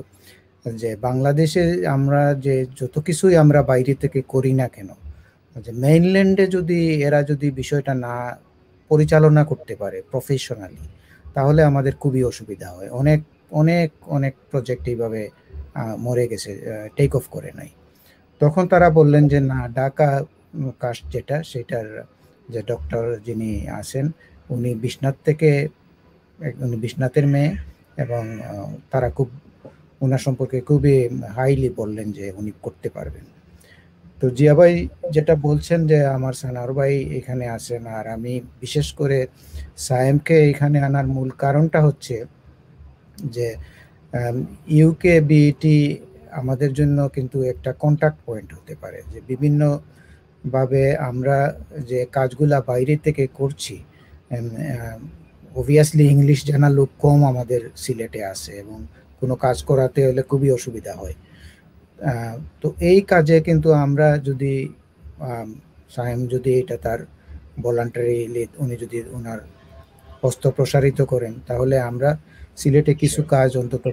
যে বাংলাদেশে আমরা যে যত কিছুই আমরা বাইরে থেকে করি না কেন, যে মেইনল্যান্ডে যদি এরা যদি বিষয়টা না পরিচালনা করতে পারে প্রফেশনালি, তাহলে আমাদের খুবই অসুবিধা হয়। অনেক অনেক অনেক প্রজেক্ট এইভাবে মরে গেছে, টেক অফ করে নাই। তখন তারা বললেন যে না, ঢাকা কাস্ট যেটা, সেটার যে ডক্টর যিনি আছেন, উনি বিশ্বনাথের মেয়ে, এবং তারা খুব ওনার সম্পর্কে খুবই হাইলি বললেন যে উনি করতে পারবেন। তো জিয়া ভাই যেটা বলছেন যে আমার সানার ভাই এখানে আসেন, আর আমি বিশেষ করে সায়েমকে এখানে আনার মূল কারণটা হচ্ছে যে ইউকে বিইটি আমাদের জন্য কিন্তু একটা কন্টাক্ট পয়েন্ট হতে পারে, যে বিভিন্ন ভাবে আমরা যে কাজগুলা বাইরে থেকে করছি, অবভিয়াসলি ইংলিশ জানা লোক কম আমাদের সিলেটে আছে এবং কোনো কাজ করাতে হলে খুবই অসুবিধা হয়। তো এই কাজে কিন্তু আমরা যদি সায়েম যদি এটা তার ভলান্টারিলি উনি যদি ওনার হস্ত প্রসারিত করেন, তাহলে আমরা সিলেটে কিছু কাজ অন্তত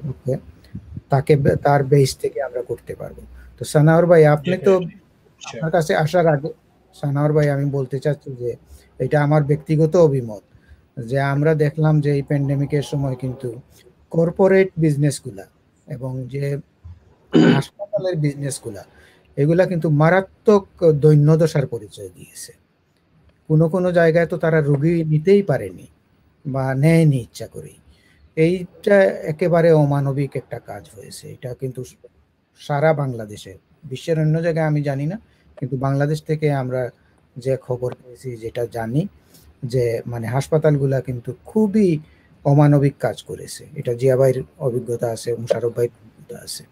তাকে তার বেস থেকে আমরা করতে পারবো। তো সানাওয়ার ভাই, আপনি তো আপনার কাছে আসার আগে সানাওয়ার ভাই আমি বলতে চাচ্ছি যে এটা আমার ব্যক্তিগত অভিমত, যে আমরা দেখলাম যে এই প্যান্ডেমিকের সময় কিন্তু কর্পোরেট বিজনেসগুলা এবং যে হাসপাতালের বিজনেসগুলা এগুলা কিন্তু মারাত্মক দৈন্যদশার পরিচয় দিয়েছে। কোনো কোনো জায়গায় তো তারা রোগী নিতেই পারেনি বা নেয়নি ইচ্ছা করেই। এইটা একেবারে অমানবিক একটা কাজ হয়েছে। এটা কিন্তু সারা বাংলাদেশে, বিশ্বের অন্য জায়গায় আমি জানি না, কিন্তু বাংলাদেশ থেকে আমরা যে খবর পেয়েছি, যেটা জানি, যে মানে হাসপাতালগুলা কিন্তু খুবই অমানবিক কাজ করেছে। এটা জিয়া ভাইয়ের অভিজ্ঞতা আছে, মুশারফ ভাইয়ের অভিজ্ঞতা আছে।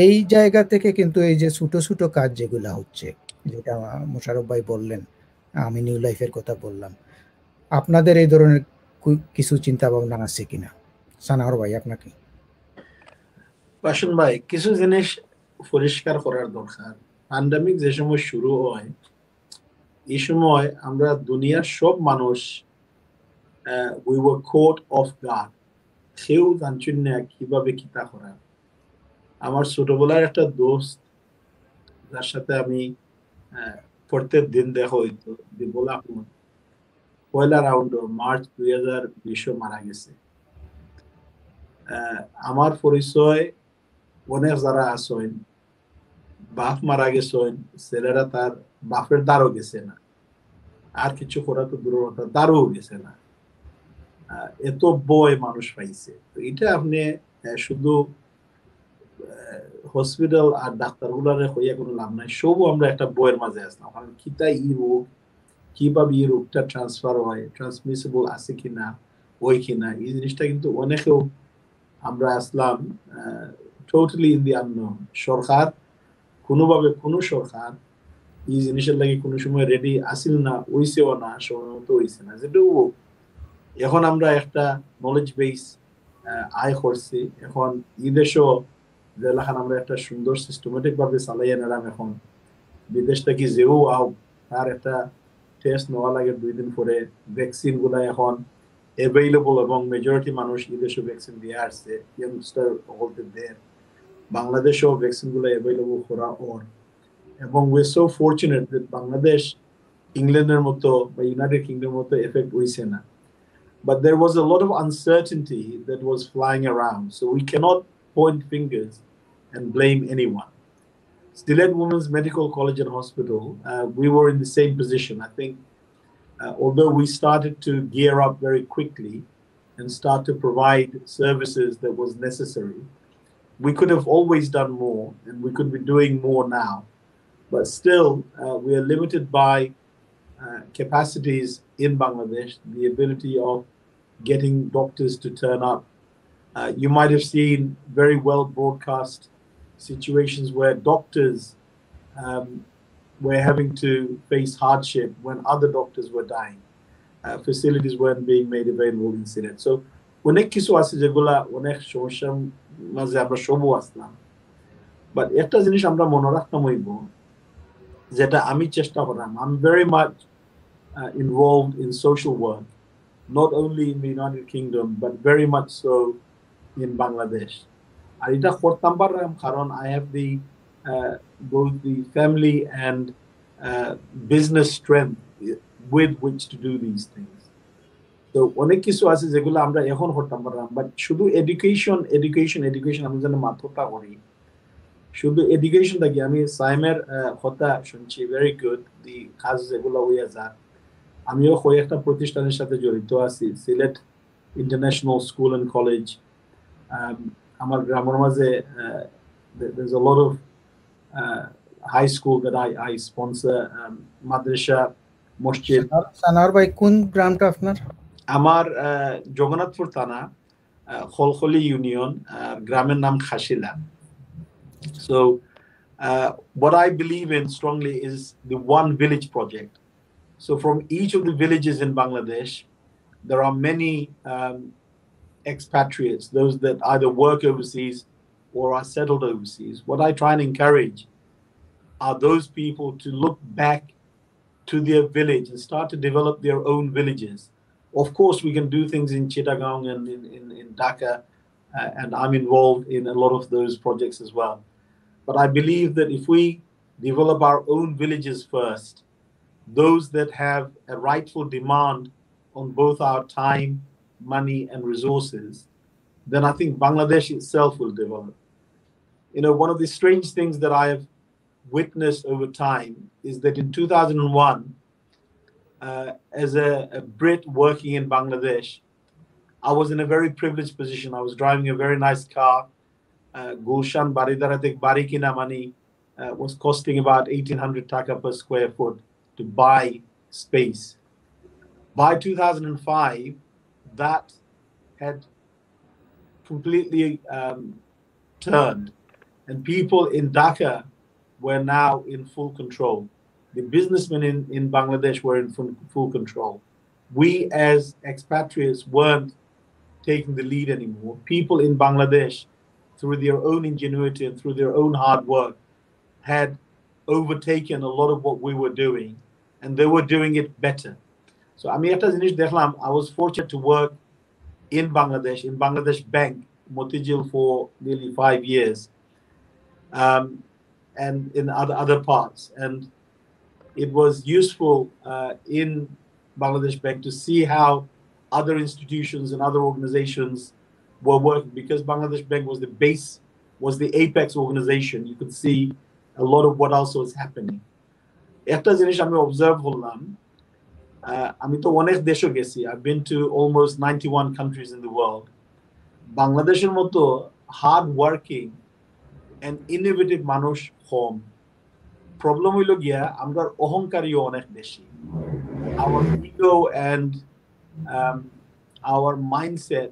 এই জায়গা থেকে কিন্তু এই যে ছোট ছোট কাজ যেগুলা হচ্ছে, যেটা মুশারফ ভাই বললেন, আমি নিউ লাইফের কথা বললাম, আপনাদের এই ধরনের কিছু চিন্তা ভাবনা আছে কিনা? সানাওয়ার ভাই, আপনাকে। বাসন ভাই, কিছু জিনিস পরিষ্কার করার দরকার। প্যান্ডেমিক যে সময় শুরু হয়, এই সময় আমরা দুনিয়ার সব মানুষ we were caught off guard. কেউ জানছেন না কিভাবে কিতা করা। আমার ছোটবেলার একটা দোস্ত, যার সাথে আমি প্রত্যেক দিন দেখা হইতো, বলা পয়লা রাউন্ড মার্চ 2020 মারা গেছে। আমার পরিচয় অনেক যারা আছেন, বাপ মারা গেছেন, ছেলেরা তার বাপের দ্বারও গেছে না, আর কিছু করা তো দূরতা, দ্বারও গেছে না। এত বয় মানুষ পাইছে। তো এটা আপনি শুধু হসপিটাল আর ডাক্তার গুলারে হইয়া কোনো লাভ নাই, সবও আমরা একটা বইয়ের মাঝে আসলাম। কারণ কিতা ই রোগ, কিভাবে এই রোগটা ট্রান্সফার হয়, ট্রান্সমিসিবল আছে কিনা, ওই কিনা, এই জিনিসটা কিন্তু অনেকেও আমরা আসলাম টোটালি ইন দি আননোন। সরকার কোনোভাবে, কোনো সরকার এই জিনিসের লাগে কোনো সময় রেডি আসিল না, হইছেও না, সময় মতো হইছে না। যেটুকু এখন আমরা একটা নলেজ বেস আয় করছি, এখন এই দেশও যেলাখান আমরা একটা সুন্দর সিস্টেমেটিক ভাবে চালাই আনারাম। এখন বিদেশ থেকে যেও আও, তার একটা টেস্ট নেওয়া লাগে 2 দিন পরে। ভ্যাকসিন গুলা এখন অ্যাভেইলেবল এবং মেজরিটি মানুষ এই দেশে ভ্যাকসিন দিয়ে আসছে। ইয়াংস্টার হলতে দেয়, বাংলাদেশেও ভ্যাকসিন গুলা অ্যাভেইলেবল করা ওর। এবং we so fortunate that Bangladesh ইংল্যান্ডের মতো বা ইউনাইটেড কিংডমের মতো এফেক্ট হইছে না। But there was a lot of uncertainty that was flying around. So we cannot point fingers and blame anyone. Stilett Women's Medical College and Hospital, we were in the same position. I think, although we started to gear up very quickly and start to provide services that was necessary, we could have always done more, and we could be doing more now. But still, we are limited by capacities in Bangladesh, the ability of getting doctors to turn up. You might have seen very well broadcast situations where doctors were having to face hardship when other doctors were dying. Facilities weren't being made available in Sylhet. So অনেক কিছু আছে যেগুলা অনেক সমস্যার মাঝে আমরা সবও আসলাম। বাট একটা জিনিস আমরা মনে রাখতাম হইব, যেটা আমি চেষ্টা করলাম। I'm very much involved in social work, not only in the United Kingdom, but very much so in Bangladesh. আর এটা করতাম পারলাম কারণ I have the both the family and business strength with which to do these things. তো অনেক কিছু আছে যেগুলো আমরা এখন করতাম পারলাম, বাট শুধু এডুকেশন আমি যেন মাত্রটা করি। শুধু এডুকেশনটা কি, আমি সাইমের কথা শুনছি, ভেরি গুড দি কাজ যেগুলো হইয়া যায়। আমিও কয়েকটা প্রতিষ্ঠানের সাথে জড়িত আছি, Sylhet international school and college. আমার গ্রামের মাঝে there's a lot of high school that I sponsor, madrasa, masjid. সানার ভাই কোন গ্রামটা আপনার? আমার জগন্নাথপুর থানা, খলখলি ইউনিয়ন, গ্রামের নাম খাসিলা. So what I believe in strongly is the one village project. So from each of the villages in Bangladesh, there are many expatriates, those that either work overseas or are settled overseas. What I try and encourage are those people to look back to their village and start to develop their own villages. Of course, we can do things in Chittagong and in Dhaka, and I'm involved in a lot of those projects as well. But I believe that if we develop our own villages first, those that have a rightful demand on both our time, money, and resources, then I think Bangladesh itself will develop. You know, one of the strange things that I have witnessed over time is that in 2001, as a Brit working in Bangladesh, I was in a very privileged position. I was driving a very nice car. Gulshan Baridaratek Barikina money was costing about 1,800 taka per square foot to buy space. By 2005, that had completely turned, and people in Dhaka were now in full control. The businessmen in Bangladesh were in full control. We as expatriates weren't taking the lead anymore. People in Bangladesh, through their own ingenuity and through their own hard work, had overtaken a lot of what we were doing, and they were doing it better. So I was fortunate to work in Bangladesh Bank, Motijil, for nearly 5 years, and in other parts. And it was useful in Bangladesh Bank to see how other institutions and other organizations were working, because Bangladesh Bank was the base, was the apex organization. You could see a lot of what else was happening. একটা জিনিস আমি অবজার্ভ করলাম, আমি তো অনেক দেশে গেছি, I've been to almost 91 countries in the world. বাংলাদেশের মতো হার্ড ওয়ার্কিং and innovative মানুষ কম. প্রবলেম হইল গিয়া আমরা অহংকারীও অনেক বেশি. Our ego and our mindset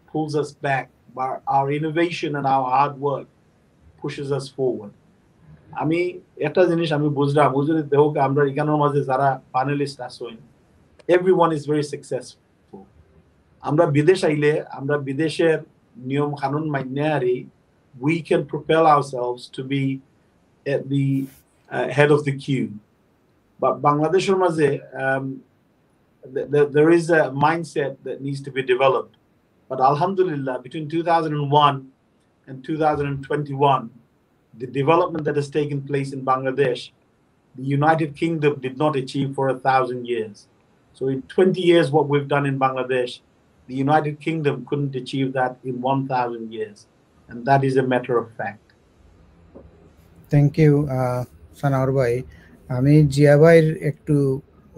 pulls us back, but our innovation and our hard work pushes us forward. আমি একটা জিনিস আমি বুঝলাম, বুঝলে দেখো আমরা এখানের মাঝে যারা প্যানেলিস্ট আছেন, everyone is very successful. আমরা বিদেশ আইলে, আমরা বিদেশের নিয়ম কানুন মাইনে আরি, we can propel ourselves to be at the head of the queue. But Bangladesh's maze, there is a mindset that needs to be developed. But Alhamdulillah, between 2001 and 2021, the development that has taken place in Bangladesh, the United Kingdom did not achieve for 1,000 years. So in 20 years, what we've done in Bangladesh, the United Kingdom couldn't achieve that in 1,000 years. And that is a matter of fact. Thank you, সানার ভাই। আমি জিয়া ভাইয়ের একটু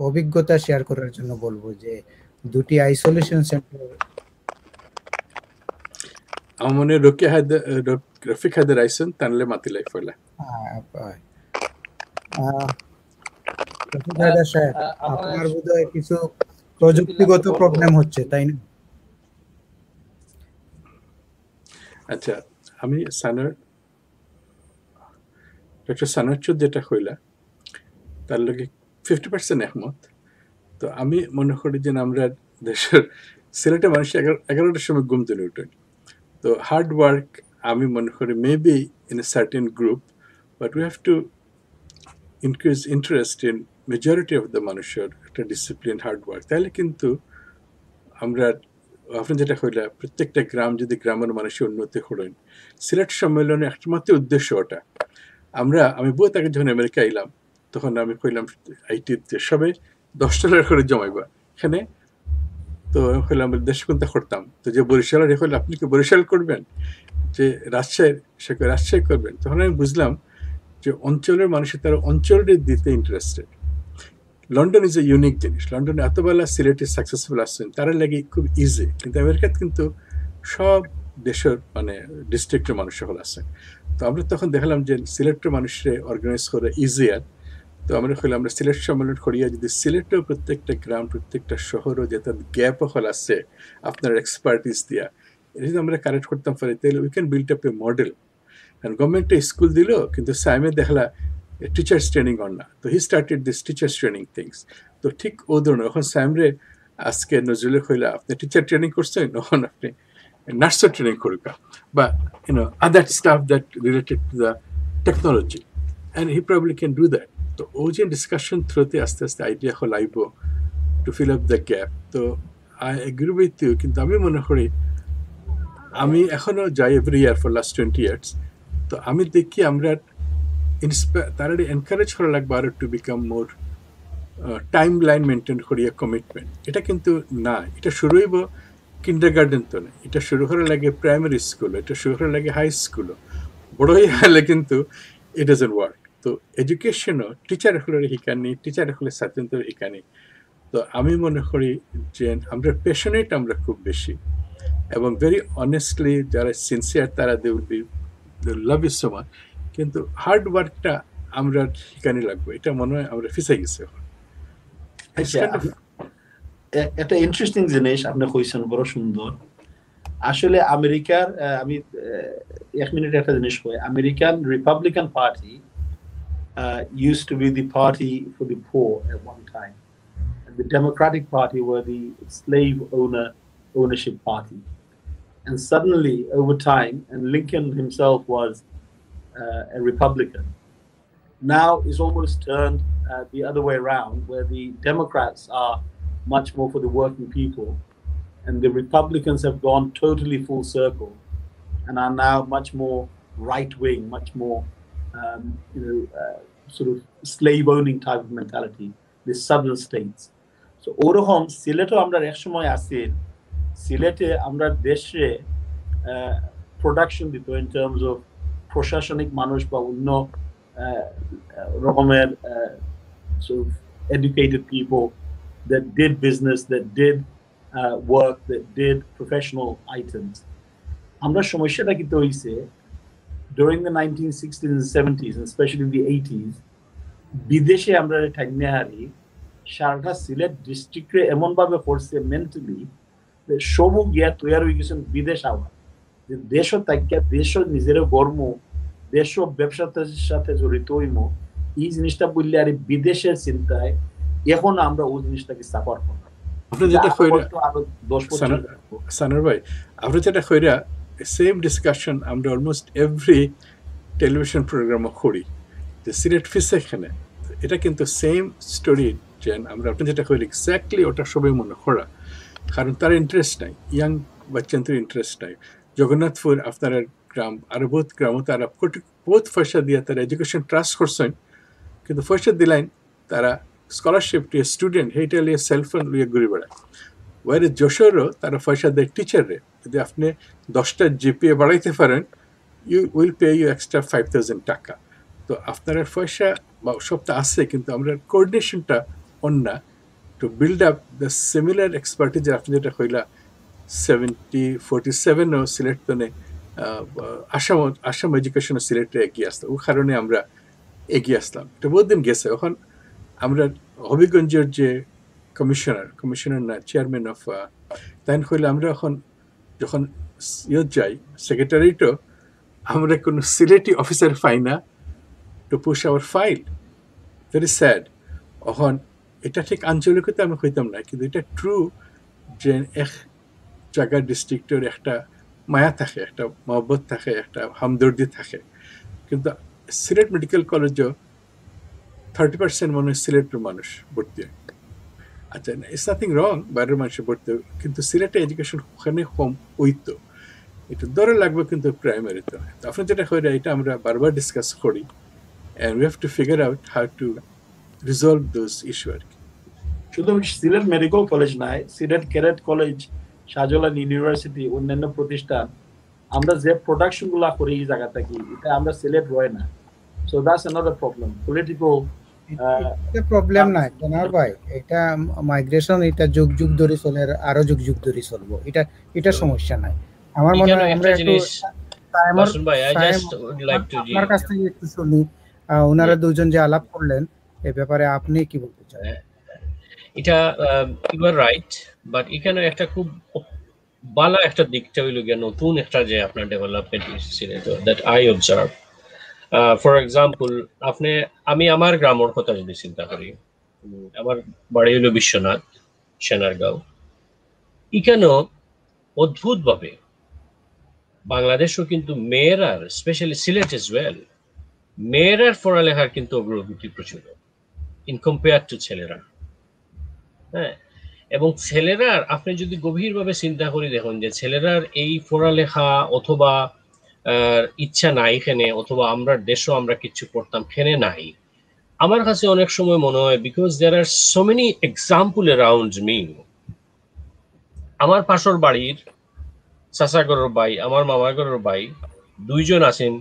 অভিজ্ঞতা শেয়ার করার জন্য বলবো যে দুটি আইসোলেশন সেন্টার, আমার মনে রফিক হায়দার আইসন তানলে মাতিলাই ফয়লা। রফিক হায়দার সাহেব, আপনার বোধহয় কিছু প্রযুক্তিগত প্রবলেম হচ্ছে, তাই না? আচ্ছা, আমি ডক্টর সানারচুর যেটা হইলা তার লগে 50% একমত। তো আমি মনে করি যে আমরা দেশের সিলেটের মানুষ 11টার সময় ঘুম তুলে উঠেন। তো হার্ড ওয়ার্ক আমি মনে করি maybe in a certain group, but we have to increase interest in majority of the মানুষের একটা ডিসিপ্লিন হার্ড ওয়ার্ক। তাহলে কিন্তু আমরা, আপনি যেটা কইলা, প্রত্যেকটা গ্রাম যদি গ্রামের মানুষের উন্নতি করেন, সিলেট সম্মেলনে একমাত্র উদ্দেশ্য ওটা। আমি বহুত আগে যখন আমেরিকা আইলাম, তখন আমি কইলাম আইটিতে সবে $10 করে জমাইবা এখানে। তো আমি কইলাম দেশ কোনটা করতাম, তো যে বরিশালের এ কইল আপনি কি বরিশাল করবেন, যে রাজশাহীর সে রাজশাহী করবেন। তখন আমি বুঝলাম যে অঞ্চলের মানুষের তারা অঞ্চলটি দিতে interested. London is a unique জিনিস, লন্ডনে এতবেলা সিলেটে সাকসেসফুল আসছেন, তারা লাগে খুব ইজি। কিন্তু আমেরিকাতে কিন্তু সব দেশের মানে ডিস্ট্রিক্টের মানুষ সকল আছেন। তো আমরা তখন দেখলাম যে সিলেটের মানুষের অর্গানাইজ করা ইজিয়ার। তো আমরা কইলাম আমরা সিলেট সম্মেলন করিয়া যদি সিলেটেও প্রত্যেকটা গ্রাম প্রত্যেকটা শহরও যে তার গ্যাপ হল আছে আপনার এক্সপার্টিস দিয়া, এটা যদি আমরা কারেক্ট করতাম পারি তাহলে we can build up A model. কারণ গভর্নমেন্টে স্কুল দিল কিন্তু সাইমে দেখলা টিচার্স ট্রেনিং অন না, তো he started this teachers training things. তো ঠিক ও ধরনের এখন সাইমরে আজকে নজরুলে কইলা আপনি টিচার ট্রেনিং করছেন, তখন আপনি নার্সার ট্রেনিং করুকা বা other stuff that related to the technology, and he probably can do that. তো ও যে ডিসকাশন থ্রুতে আস্তে আস্তে আইডিয়া হল আইব to fill up the gap. তো আই এগ্রি উইথ ইউ, কিন্তু আমি মনে করি আমি এখনো যাই every year for last 20 years। তো আমি দেখি আমরা তারা এনকারেজ করা লাগবে আরো to become more time line maintain করিয়া কমিটমেন্ট। এটা কিন্তু না, এটা শুরু হইব কিন্ডারগার্ডেন তো না, এটা শুরু করা লাগে প্রাইমারি স্কুল, এটা শুরু করা লাগে হাই স্কুলও। বড় হয়ে গেলে কিন্তু ইট ডাজন্ট ওয়ার্ক। তো এডুকেশনও টিচার হলে শিকানি, টিচার হলে ছাত্র শিকানি। তো আমি মনে করি যে আমরা প্যাশনেট আমরা খুব বেশি, এবং ভেরি অনেস্টলি যারা সিনসিয়ার তারা they will be love is so much, কিন্তু হার্ড ওয়ার্কটা আমরা শিকানি লাগবে, এটা মনে হয় আমরা ফিসে গেছি এখন। একটা ইন্টারেস্টিং জিনিস আপনি কইছেন, বড় সুন্দর। আসলে আমেরিকার আমি 1 মিনিট একটা জিনিস কই, American Republican party used to be the party for the poor at one time, and the Democratic Party were the slave ownership party. And suddenly over time, and Lincoln himself was a Republican, now it's almost turned the other way around, where the Democrats are much more for the working people, and the Republicans have gone totally full circle and are now much more right-wing, much more sort of slave-owning type of mentality, the southern states. So ওরকম সিলেটও আমরা এক সময় আছি, সিলেটে আমরা দেশে প্রোডাকশন দিত in terms of প্রশাসনিক মানুষ বা অন্য রকমের sort of educated people that did business, that did work, that did professional items. আমরা সমস্যাটা কিন্তু হইছে during the 1960s and 70s, and especially the 80s, বিদেশে আমরা ঠাইনে হারি সারাটা সিলেট ডিস্ট্রিক্টে এমন ভাবে করছে মেন্টালি যে সবু গিয়া তৈরি হয়ে গেছেন বিদেশ আওয়া, যে দেশও তাকিয়া দেশও নিজের গর্ম, দেশও ব্যবসার সাথে জড়িত হইম, এই জিনিসটা বললে আর বিদেশের চিন্তায় এখন আমরা ওই জিনিসটাকে সাফার করবো। আপনি যেটা আরো 10 বছর সানার ভাই, আপনি যেটা কইরা সেম ডিসকাশন আমরা অলমোস্ট এভরি টেলিভিশন প্রোগ্রামে করি যে সিলেট ফিসে এখানে, এটা কিন্তু সেম স্টোরি যে আমরা আপনি যেটা করি এক্স্যাক্টলি ওটা সবাই মনে করা, কারণ তার ইন্টারেস্ট নাই, ইয়াং বাচ্চাদের ইন্টারেস্ট নাই। জগন্নাথপুর আপনার গ্রাম আরো বহুত গ্রামও তারা বহুত পয়সা দিয়ে তারা এডুকেশন ট্রাস্ট করছেন, কিন্তু পয়সা দিলেন তারা স্কলারশিপ টু স্টুডেন্ট সেইটা লিয়ে সেলফোন লিয়ে ঘুরে বেড়ায়। ওয়ারে যশোরও তারা পয়সা দেয় টিচারে, যদি আপনি 10টা জিপিএ বাড়াইতে পারেন you will pay you extra 5,000 টাকা। তো আপনার পয়সা বা সবটা আছে, কিন্তু আমরা কোঅর্ডিনেশনটা অন্য to build up the similar expertise. আপনি যেটা কইলা 47ও সিলেট তনে আসাম এডুকেশন সিলেটে এগিয়ে আসতো, ও কারণে আমরা এগিয়ে আসলাম। এটা বহুত দিন গেছে। এখন আমরা হবিগঞ্জের যে কমিশনার না চেয়ারম্যান অফ তাই কইলে আমরা এখন যখন যাই সেক্রেটারিটও আমরা কোনো সিলেটি অফিসার পাই না to push our file, very sad. এখন এটা ঠিক আঞ্চলিকতা আমি কইতাম না, কিন্তু এটা ট্রু যে এক জায়গার ডিস্ট্রিক্টের একটা মায়া থাকে, একটা মহব্বত থাকে, একটা হামদর্দি থাকে। কিন্তু সিলেট মেডিকেল কলেজও 30% মনে হয় সিলেটের মানুষ ভর্তি হয়। আচ্ছা, ইটস নাথিং রং বাইরের মানুষের ভর্তি, কিন্তু সিলেটে এডুকেশন ওখানে কম হইতো, এটা ধরে লাগবে কিন্তু প্রাইমারিতে। আপনি যেটা হয় এটা আমরা বারবার ডিসকাস করি, and we have to figure out how to resolve those issues. শুধু সিলেট মেডিকেল কলেজ নাই, Sylhet cadet college, Shahjalal university, অন্যান্য প্রতিষ্ঠান, আমরা যে প্রোডাকশন গুলা করি এই জায়গা থেকে, এটা আমরা সিলেট রয় না। So that's another problem. Political problem নাই জানার ভাই, এটা মাইগ্রেশন এটা যুগ যুগ ধরে চলে, আরো যুগ যুগ ধরে চলবো, এটা সমস্যা নাই। আমার মনে হয় আমরা একটু বাসন ভাই, I just would like to আপনার কাছ থেকে একটু শুনি, ওনারা দুজন যে আলাপ করলেন এ ব্যাপারে আপনি কি বলতে চান? এটা ইউ আর রাইট, বাট এখানে একটা খুব ভালো একটা দিকটা হইল গিয়ে নতুন একটা যে আপনার development Sylhet, that I observe. For example, আমি আমার গ্রামের কথা যদি চিন্তা করি, আমার বাড়ি হইল বিশ্বনাথ সেনারগাঁও। এখানেও অদ্ভুতভাবে বাংলাদেশও কিন্তু মেয়েরার, স্পেশালি সিলেট এজ ওয়েল, মেয়েরার পড়ালেখার কিন্তু অগ্রগতি প্রচুর ইন কম্পেয়ার টু ছেলেরা। হ্যাঁ, এবং ছেলেরার আপনি যদি গভীরভাবে চিন্তা করি দেখুন যে ছেলেরার এই পড়ালেখা অথবা ইচ্ছা নাই এখানে, অথবা আমরা দেশও আমরা কিছু করতাম খেনে নাই। আমার কাছে অনেক সময় মনে হয় because there are so many example around me. আমার পাশের বাড়ির চাচাগরের ভাই, আমার মামাগরের ভাই দুইজন আছেন।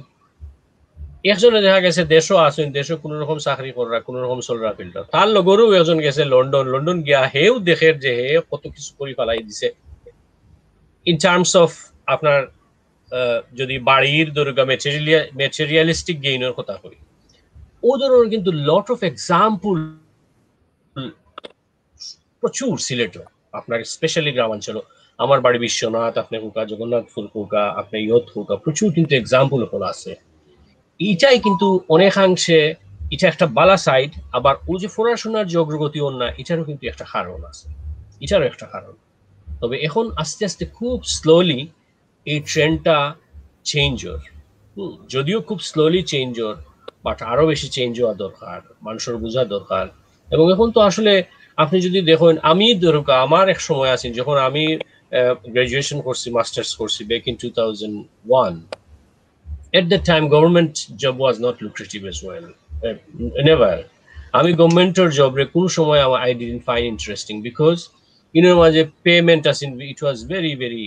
একজনে দেখা গেছে দেশও আছেন, দেশও কোন রকম চাকরি করা, কোন রকম চলরা ফিল্টার। তার লগরও একজন গেছে লন্ডন গিয়া হেও দেখে যে হে কত কিছু করে ফেলাই দিছে ইন টার্মস অফ আপনার যদি বাড়ির দুর্গা ম্যাটেরিয়ালিস্টিক গেইনের কথা করি। ও ধরনের কিন্তু লট অফ এক্সাম্পল প্রচুর সিলেটও, আপনার স্পেশালি গ্রামাঞ্চল। আমার বাড়ি বিশ্বনাথ, আপনি হুকা জগন্নাথপুর হুকা, আপনি ইয়ত হুকা, প্রচুর কিন্তু এক্সাম্পল হল আছে। এইটাই কিন্তু অনেকাংশে এটা একটা বালা সাইড। আবার ও যে পড়াশোনার যে অগ্রগতি না, এটারও কিন্তু একটা কারণ আছে, এটারও একটা কারণ। তবে এখন আস্তে আস্তে খুব স্লোলি এই ট্রেন্ডটা চেঞ্জ ওর, যদিও খুব স্লোলি চেঞ্জ ওর, বাট আরো বেশি চেঞ্জ হওয়া দরকার, মানুষের বোঝা দরকার। এবং এখন তো আসলে আপনি যদি দেখেন, আমি দরকার আমার এক সময় আছেন যখন আমি গ্রাজুয়েশন করছি, মাস্টার্স করছি back in 2001। At that time, government job was not lucrative as well. Never. আমি গভর্নমেন্টের জবরে কোন সময় I didn't find interesting because মাঝে পেমেন্ট আছে, it was very very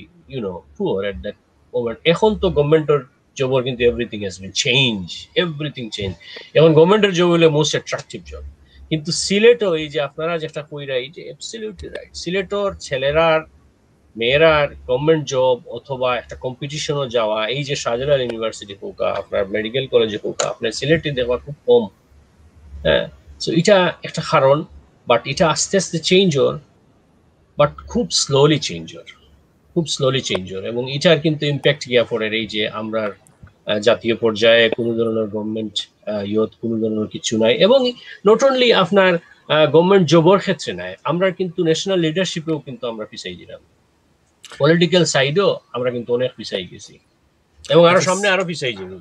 poor at that moment. এখন তো গভর্নমেন্টের জবর কিন্তু everything has been changed, everything changed. এখন গভর্নমেন্টের জব হলো মোস্ট অ্যাট্রাকটিভ জব। কিন্তু সিলেটও এই যে আপনারা যেটা কইরা, এটা অ্যাবসলিউটলি রাইট। সিলেটর ছেলেরার মেয়েরার গভর্নমেন্ট জব অথবা একটা কম্পিটিশনও যাওয়া, এই যে শাহজালাল ইউনিভার্সিটি হোক, আপনার মেডিকেল কলেজে হোক, আপনার সিলেটে দেওয়া খুব কম। হ্যাঁ, সো এটা একটা কারণ, বাট এটা আস্তে আস্তে চেঞ্জ ওর, বাট খুব স্লোলি চেঞ্জ ওর, খুব স্লোলি চেঞ্জ ওর। এবং এটার কিন্তু ইম্প্যাক্ট গিয়া পড়ে এই যে আমরা জাতীয় পর্যায়ে কোনো ধরনের গভর্নমেন্ট কোনো ধরনের কিছু নাই। এবং নট অনলি আপনার গভর্নমেন্ট জবের ক্ষেত্রে নাই, আমরা কিন্তু ন্যাশনাল লিডারশিপেও কিন্তু আমরা পিছাই দিলাম, পলিটিক্যাল সাইডও আমরা কিন্তু অনেক পিছাই গেছি, এবং আরো সামনে আরো পিছাই যাব।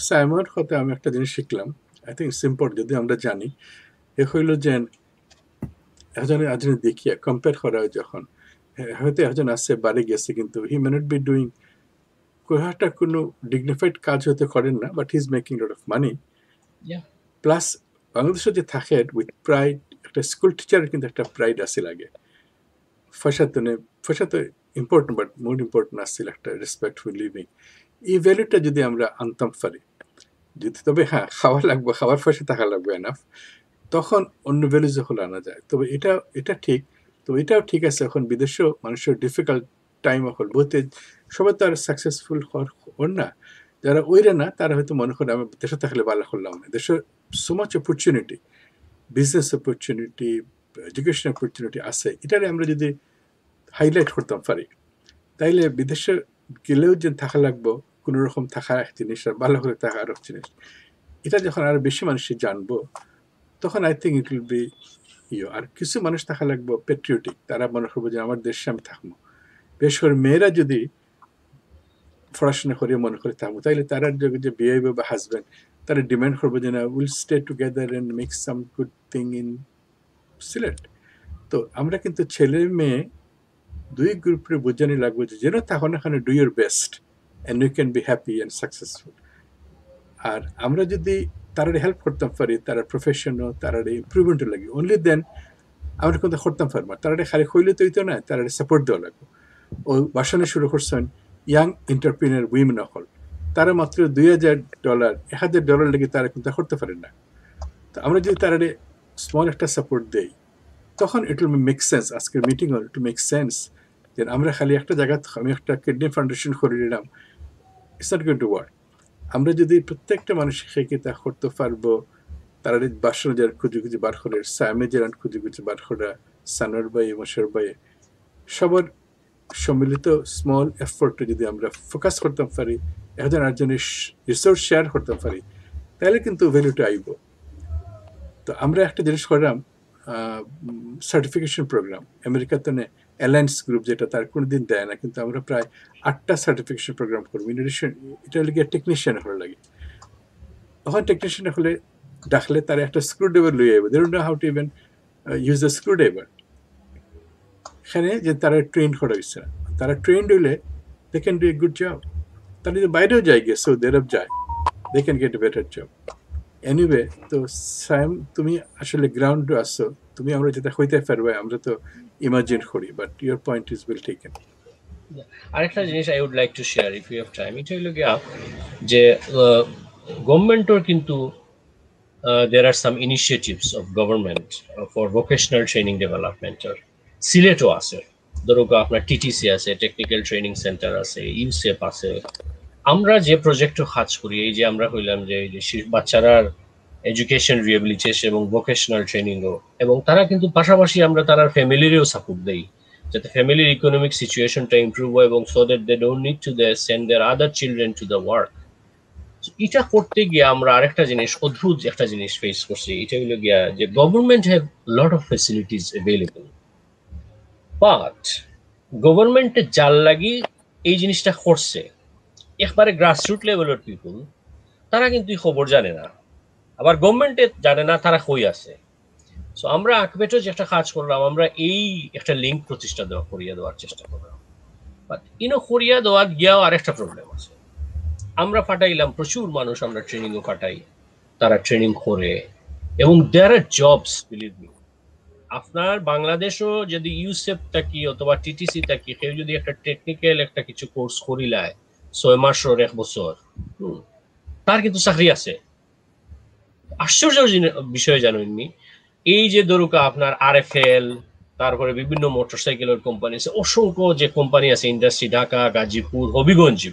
সাইমনের কথা আমি একটা জিনিস শিখলাম, আই থিঙ্ক সিম্পল, যদি আমরা জানি এ হইল যে একজন দেখিয়া কম্পেয়ার করা হয়, যখন হয়তো একজন আসছে বাড়ি গেছে কিন্তু হি মে নট বি ডুইং একটা কোনো ডিগনিফাইড কাজ হতে করেন না, but he is making lot of money. Plus বাংলাদেশে যে থাকে উইথ প্রাইড, একটা স্কুল টিচারের কিন্তু একটা প্রাইড আছে লাগে। পয়সা তো ইম্পর্টেন্ট, বাট মোর ইম্পর্টেন্ট আসছিল একটা রেসপেক্টফুল লিভিং। এই ভ্যালুটা যদি আমরা আনতাম পারি, যদি, তবে হ্যাঁ খাওয়া লাগবে, খাওয়ার পয়সা থাকা লাগবে এনাফ, তখন অন্য ভ্যালু যখন আনা যায়। তবে এটা ঠিক, তো এটাও ঠিক আছে। এখন বিদেশেও মানুষের ডিফিকাল্ট টাইম হল, বলতে সবাই তো আর সাকসেসফুল হন না, যারা ওইরা না তারা হয়তো মনে করে আমি দেশে থাকলে ভালো করলাম না। দেশের so much opportunity, business opportunity, education opportunity আছে, এটারে আমরা যদি হাইলাইট করতাম পারি, তাইলে বিদেশে গেলেও যে থাকা লাগবো কোনো রকম থাকা এক জিনিস, আর ভালো করে থাকা আর এক জিনিস, এটা যখন আরো বেশি মানুষই জানবো, তখন I think it will be আর কিছু মানুষ থাকা লাগবো প্যাট্রিয়টিক, তারা মনে করবো যে আমার দেশে আমি থাকবো। বিশেষ করে মেয়েরা যদি পড়াশোনা করে মনে করে থাকবো, তাইলে তারা যে বিয়ে বা হাজব্যান্ড, তারা ডিমান্ড করবো যে না, will stay together and make some good thing in Sylhet. তো আমরা কিন্তু ছেলে মেয়ে দুই গ্রুপে বোঝানি লাগবে যে যেন তখন এখানে do your best and you can be happy and successful. আর আমরা যদি তারা হেল্প করতাম পারি, তারা প্রফেশনও তারা ইম্প্রুভমেন্টও লাগে, অনলি দেন আমরা কিন্তু করতাম পারবো। তারা খালি হইলে তো হইতো না, তারা সাপোর্ট দেওয়া লাগবে। ও বাসনে শুরু করছেন ইয়াং এন্টারপ্রিনার উইমেন হল, তারা মাত্র $2000 $1000 লেগে তারা কিন্তু করতে পারেন না। তো আমরা যদি তারা স্মল একটা সাপোর্ট দেই, তখন ইট উইল মেক সেন্স। আজকের মিটিং হল টু মেক সেন্স যে আমরা খালি একটা জায়গা, আমি একটা কিডনি ফাউন্ডেশন করে নিলাম, it's not going to work. আমরা যদি প্রত্যেকটা মানুষ শিক্ষিতা করতে পারবো, তারা বাসন যারা খুঁজে খুঁজে বার করে, সামে যারা খুঁজে খুঁজে বার করা, সানোর বাই মশার বাই সবার সম্মিলিত স্মল এফোর্টে যদি আমরা ফোকাস করতে পারি, একজন আরেকজনের রিসোর্স শেয়ার করতে পারি, তাহলে কিন্তু ভ্যালুটা আইব। তো আমরা একটা জিনিস করলাম, সার্টিফিকেশন প্রোগ্রাম আমেরিকাতে অ্যালায়েন্স গ্রুপ, যেটা তার কোনোদিন দেয় না, কিন্তু আমরা প্রায় 8টা সার্টিফিকেশন প্রোগ্রাম করবো। এটা লিগে টেকনিশিয়ান হলে লাগে। তখন টেকনিশিয়ান হলে ডাকলে তারা একটা স্ক্রু ড্রাইভার লইয়ে যাবে, they don't know how to even use the screwdriver. এখানে যে তারা ট্রেন করা হয়েছে না, তারা ট্রেন্ড হইলে they can do a good job. তারা যদি বাইরেও যায়, গিয়ে সৌদি আরব যায়, they can get a better job. Anyway, তো সাইম তুমি আসলে গ্রাউন্ডে আসছো, তুমি আমরা যেটা হইতে পারবে আমরা তো ইমাজিন করি, but your point is well taken. আরেকটা জিনিস I would like to share if you have time, এটা হলো গিয়া যে গভর্নমেন্টর কিন্তু there are some initiatives of government for vocational training development. সিলেটও আছে, ধরো আপনার টিটিসি আছে, টেকনিক্যাল ট্রেনিং সেন্টার আছে, ইউসেপ আছে। আমরা যে প্রজেক্টে কাজ করি, এই যে আমরা হইলাম যে বাচ্চারা এডুকেশন রিহ্যাবিলিটেশন এবং ভোকেশনাল ট্রেনিংও, এবং তারা কিন্তু পাশাপাশি আমরা তার ফ্যামিলিরও সাপোর্ট দেই, যাতে ফ্যামিলির ইকোনমিক সিচুয়েশনটা ইমপ্রুভ হয়, এবং so that they don't need to send their other children to the work. এটা করতে গিয়ে আমরা আরেকটা জিনিস, অদ্ভুত একটা জিনিস ফেস করছি, এটা হলো গিয়া যে government have lot of facilities available, but গভর্নমেন্টে যার লাগি এই জিনিসটা করছে, একবারে গ্রাসরুট লেভেলের পিপল, তারা কিন্তু এই খবর জানে না, আবার গভর্নমেন্টে জানে না তারা কই আছে। সো আমরা আকবেটো যে একটা কাজ করলাম, আমরা এই একটা লিঙ্ক প্রতিষ্ঠা করিয়ে দেওয়ার চেষ্টা করলাম, বাট করিয়া দেওয়ার গিয়াও আরেকটা প্রবলেম আছে। আমরা পাঠাইলাম প্রচুর মানুষ, আমরা ট্রেনিংও পাঠাই, তারা ট্রেনিং করে, এবং দেয়ার আর জবস, বিলিভ মি। আপনার বাংলাদেশও যদি ইউসেপ থাকি অথবা টিটিসি থাকি, কেউ যদি একটা টেকনিক্যাল একটা কিছু কোর্স করিলায় 6 মাস ওর 1 বছর, তার কিন্তু চাকরি আছে। আশ্চর্য বিষয় জানেননি, এই যে ধরুকা আপনার RFL, তারপরে বিভিন্ন মোটরসাইকেলের কোম্পানি আছে, অসংখ্য যে কোম্পানি আছে ইন্ডাস্ট্রি, ঢাকা, গাজীপুর, হবিগঞ্জ,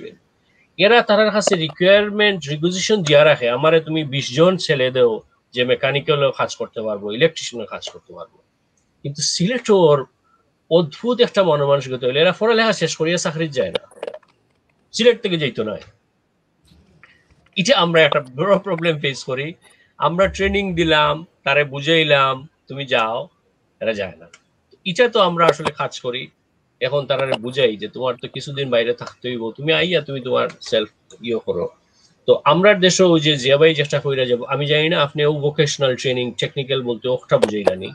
এরা তার কাছে রিকোয়ারমেন্ট রিকুইজিশন দিয়া রাখে, আমারে তুমি 20 জন ছেলে দেও যে মেকানিক্যালও কাজ করতে পারবো, ইলেকট্রিশিয়ানও কাজ করতে পারবো। কিন্তু সিলেটর অদ্ভুত একটা মনোমানসিকতা হইলে এরা পড়ালেখা শেষ করিয়া চাকরি যায় না, সিলেট থেকে যাইতো না। এটা আমরা একটা বড় প্রবলেম ফেস করি। আমরা ট্রেনিং দিলাম, তারে বুঝাইলাম তুমি যাও, এরা যায় না। এটা তো আমরা আসলে কাজ করি, এখন তারা বুঝাই যে তোমার তো কিছুদিন বাইরে থাকতে হইব, তুমি আইয়া তুমি তোমার সেলফ করো। তো আমরা দেশে ওই যে জিয়াবাই চেষ্টা কইরা যাব, আমি জানি না আপনি ভোকেশনাল ট্রেনিং টেকনিক্যাল বলতে ওটা বুঝাই জানি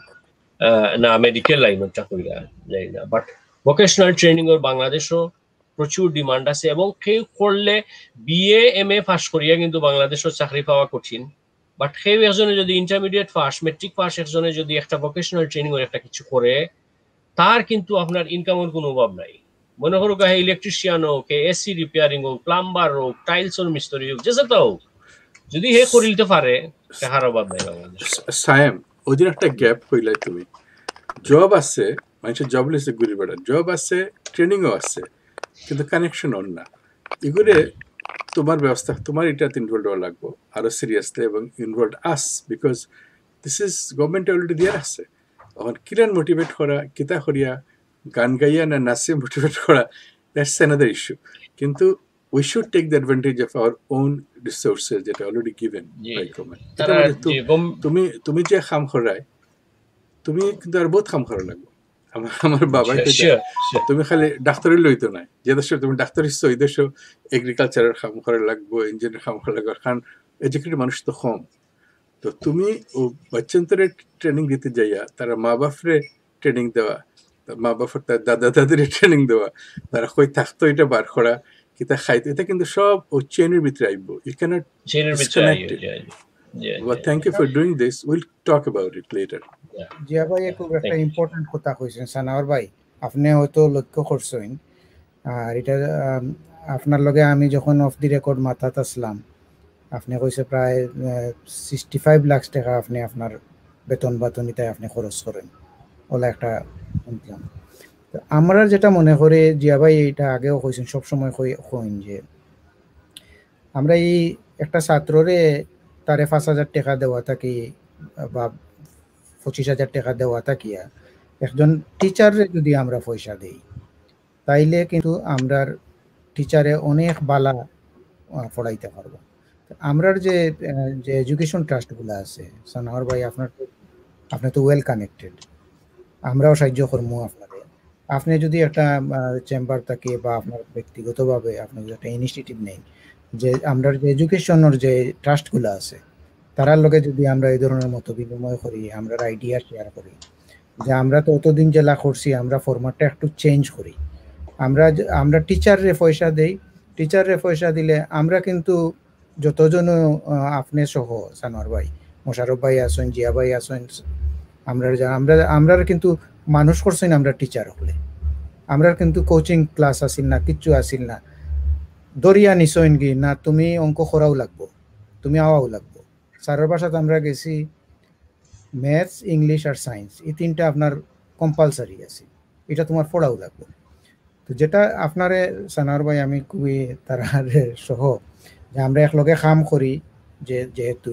না, মেডিকেল লাইনটা কইরা জানি না, বাট ভোকেশনাল ট্রেনিং এর বাংলাদেশও প্রচুর ডিমান্ড আছে, এবং কেউ করলে BA MA পাস করিয়া কিন্তু বাংলাদেশের চাকরি পাওয়া কঠিন, বাট কেউ একজনে যদি ইন্টারমিডিয়েট পাস, মেট্রিক পাস একজনে যদি একটা ভোকেশনাল ট্রেনিং এর একটা কিছু করে, তার কিন্তু আপনার ইনকামের কোনো অভাব নাই। মনে করো হে ইলেকট্রিশিয়ান হোক, AC রিপেয়ারিং হোক, প্লাম্বার হোক, টাইলসের মিস্ত্রি হোক, যে যেটা হোক, যদি হে করিলতে পারে, তাহার অভাব নাই বাংলাদেশে। সায়েম, ওদের একটা গ্যাপ হইলে তুমি জব আছে, মানুষের জব লেসে ঘুরে বেড়া, জব আছে, ট্রেনিংও আছে, কিন্তু কানেকশন অন না। এগুলো তোমার ব্যবস্থা, তোমার এটাতে ইনভলভ হওয়া লাগবো আরো সিরিয়াসলি, এবং involve us, because this is government already দিয়ে আসছে। তখন কিরান মোটিভেট করা, কিতা করিয়া গান গাইয়া না নাচে মোটিভেট করা, দ্যাটস অ্যানাদার ইস্যু। কিন্তু we should take the advantage of our own resources that are already given by government. তুমি যে কাম করায়, তুমি কিন্তু আর বহুত কাম করা লাগবে। আমার বাবা তুমি খালি ডাক্তারের লইতো নাই, যে দেশে তুমি ডাক্তার হিসেবে ওই দেশে এগ্রিকালচারের কাম করা লাগবো, ইঞ্জিনিয়ার কাম করা লাগবে, কারণ এডুকেটেড মানুষ তো কম। তো তুমি ও বাচ্চান্তরে ট্রেনিং দিতে যাইয়া, তারা মা বাপরে ট্রেনিং দেওয়া, মা বাপের তার দাদা দাদির ট্রেনিং দেওয়া, তারা কই থাকতো এটা বার করা, কিতা খাইতো, এটা কিন্তু সব ও চেনের ভিতরে আইব। You cannot disconnect it. Well, thank you for doing this. We'll talk about it later. Zia ভাই খুব একটা ইম্পর্টেন্ট কথা কইছেন সানাওয়ার ভাই, আপনি হয়তো লক্ষ্য করছেন। আর এটা আপনার লগে আমি যখন অফ দি রেকর্ড মাথাত আসলাম, আপনি কইছে প্রায় 65 লাখ টাকা আপনি আপনার বেতন বাতনিতায় আপনি খরচ করেন, ওলা একটা শুনলাম। আমরা যেটা মনে করি জিয়া ভাই, এটা আগেও কইছেন, সবসময় কইন যে আমরা এই একটা ছাত্ররে তারে 5,000 টাকা দেওয়া থাকি বা 25,000 টাকা দেওয়া থাকিয়া একজন টিচারে যদি আমরা পয়সা দেই তাইলে কিন্তু আমরার টিচারে অনেক বালা পড়াইতে পারবো। আমরার যে এডুকেশন ট্রাস্টগুলো আছে, সানোয়ার ভাই আপনি তো ওয়েল কানেক্টেড, আমরাও সাহায্য করবো আপনাদের। আপনি যদি একটা চেম্বার থাকে বা আপনার ব্যক্তিগতভাবে আপনি যদি একটা ইনিশিয়েটিভ নেই যে আমরা যে এডুকেশনের যে ট্রাস্টগুলো আছে তারার লগে যদি আমরা এই ধরনের মত বিনিময় করি, আমরা আইডিয়া শেয়ার করি যে আমরা তো অতদিন জেলা করছি, আমরা ফরম্যাটটা একটু চেঞ্জ করি। আমরা টিচারে পয়সা দেই, টিচারে পয়সা দিলে আমরা কিন্তু যতজন আপনি সহ সানোয়ার ভাই, মোশারফ ভাই আসেন, জিয়া ভাই আসেন, আমরা কিন্তু মানুষ করছেন আমরা টিচার হলে। আমরা কিন্তু কোচিং ক্লাস আসিল না, কিচ্ছু আসিল না, দরিয়া নিছইন কি না তুমি অঙ্ক করাও লাগবো, তুমি আওয়াও লাগবো। স্যারের বাসাতে আমরা গেছি, ম্যাথস, ইংলিশ আর সায়েন্স এই তিনটা আপনার কম্পালসারি আছে, এটা তোমার পড়াও লাগবে। তো যেটা আপনারে সানার ভাই আমি খুবই তার সহ যে আমরা একলগে কাম করি, যেহেতু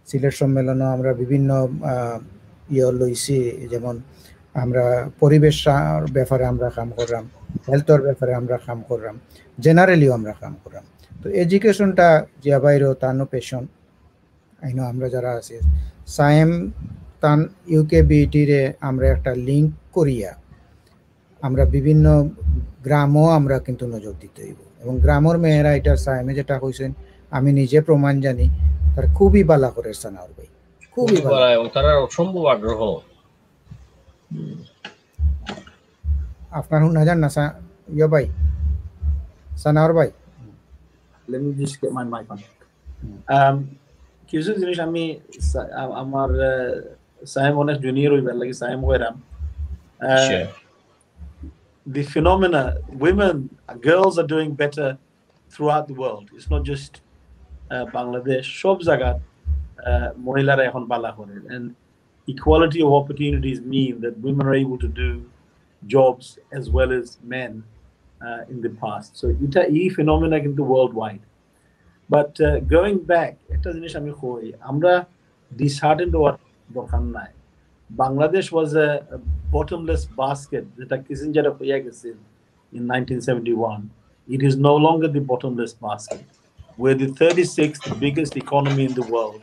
সিলেট সম্মেলনও আমরা বিভিন্ন লইছি, যেমন আমরা পরিবেশ ব্যাপারে আমরা কাম করলাম, হেলথের ব্যাপারে আমরা কাম করলাম, জেনারেলিও আমরা কাম করলাম। তো এডুকেশনটা যে বাইরেও তানো পেশন আইনো আমরা যারা আছি সায়েম তান ইউকে বিইটিরে আমরা একটা লিঙ্ক করিয়া আমরা বিভিন্ন গ্রামও আমরা কিন্তু নজর দিতে হইব, এবং গ্রামের মেয়েরা এটা সায়েমে যেটা কইছেন আমি নিজে প্রমাণ জানি, তার খুবই বালা করে সানার ভাই, খুবই বালা, এবং তারা অসম্ভব আগ্রহ। আপনার না জান না ইয়ে ভাই, সানার ভাই, let me just get my mic on. কিছু জিনিস আমি আমার সায়েম অনেক জুনিয়র হইবার লাগে Sayem কইরাম। The phenomena, girls are doing better throughout the world. It's not just Bangladesh. সব জায়গা মহিলারা এখন বালা করে, and equality of opportunities mean that women are able to do jobs as well as men in the past. So এই phenomena কিন্তু worldwide. But going back, একটা জিনিস আমি কই, আমরা disheartened হওয়ার দরকার নাই। Bangladesh was a bottomless basket যেটা কিসিঞ্জার হইয়া গেছে in 1971. It is no longer the bottomless basket. We're the 36th biggest economy in the world.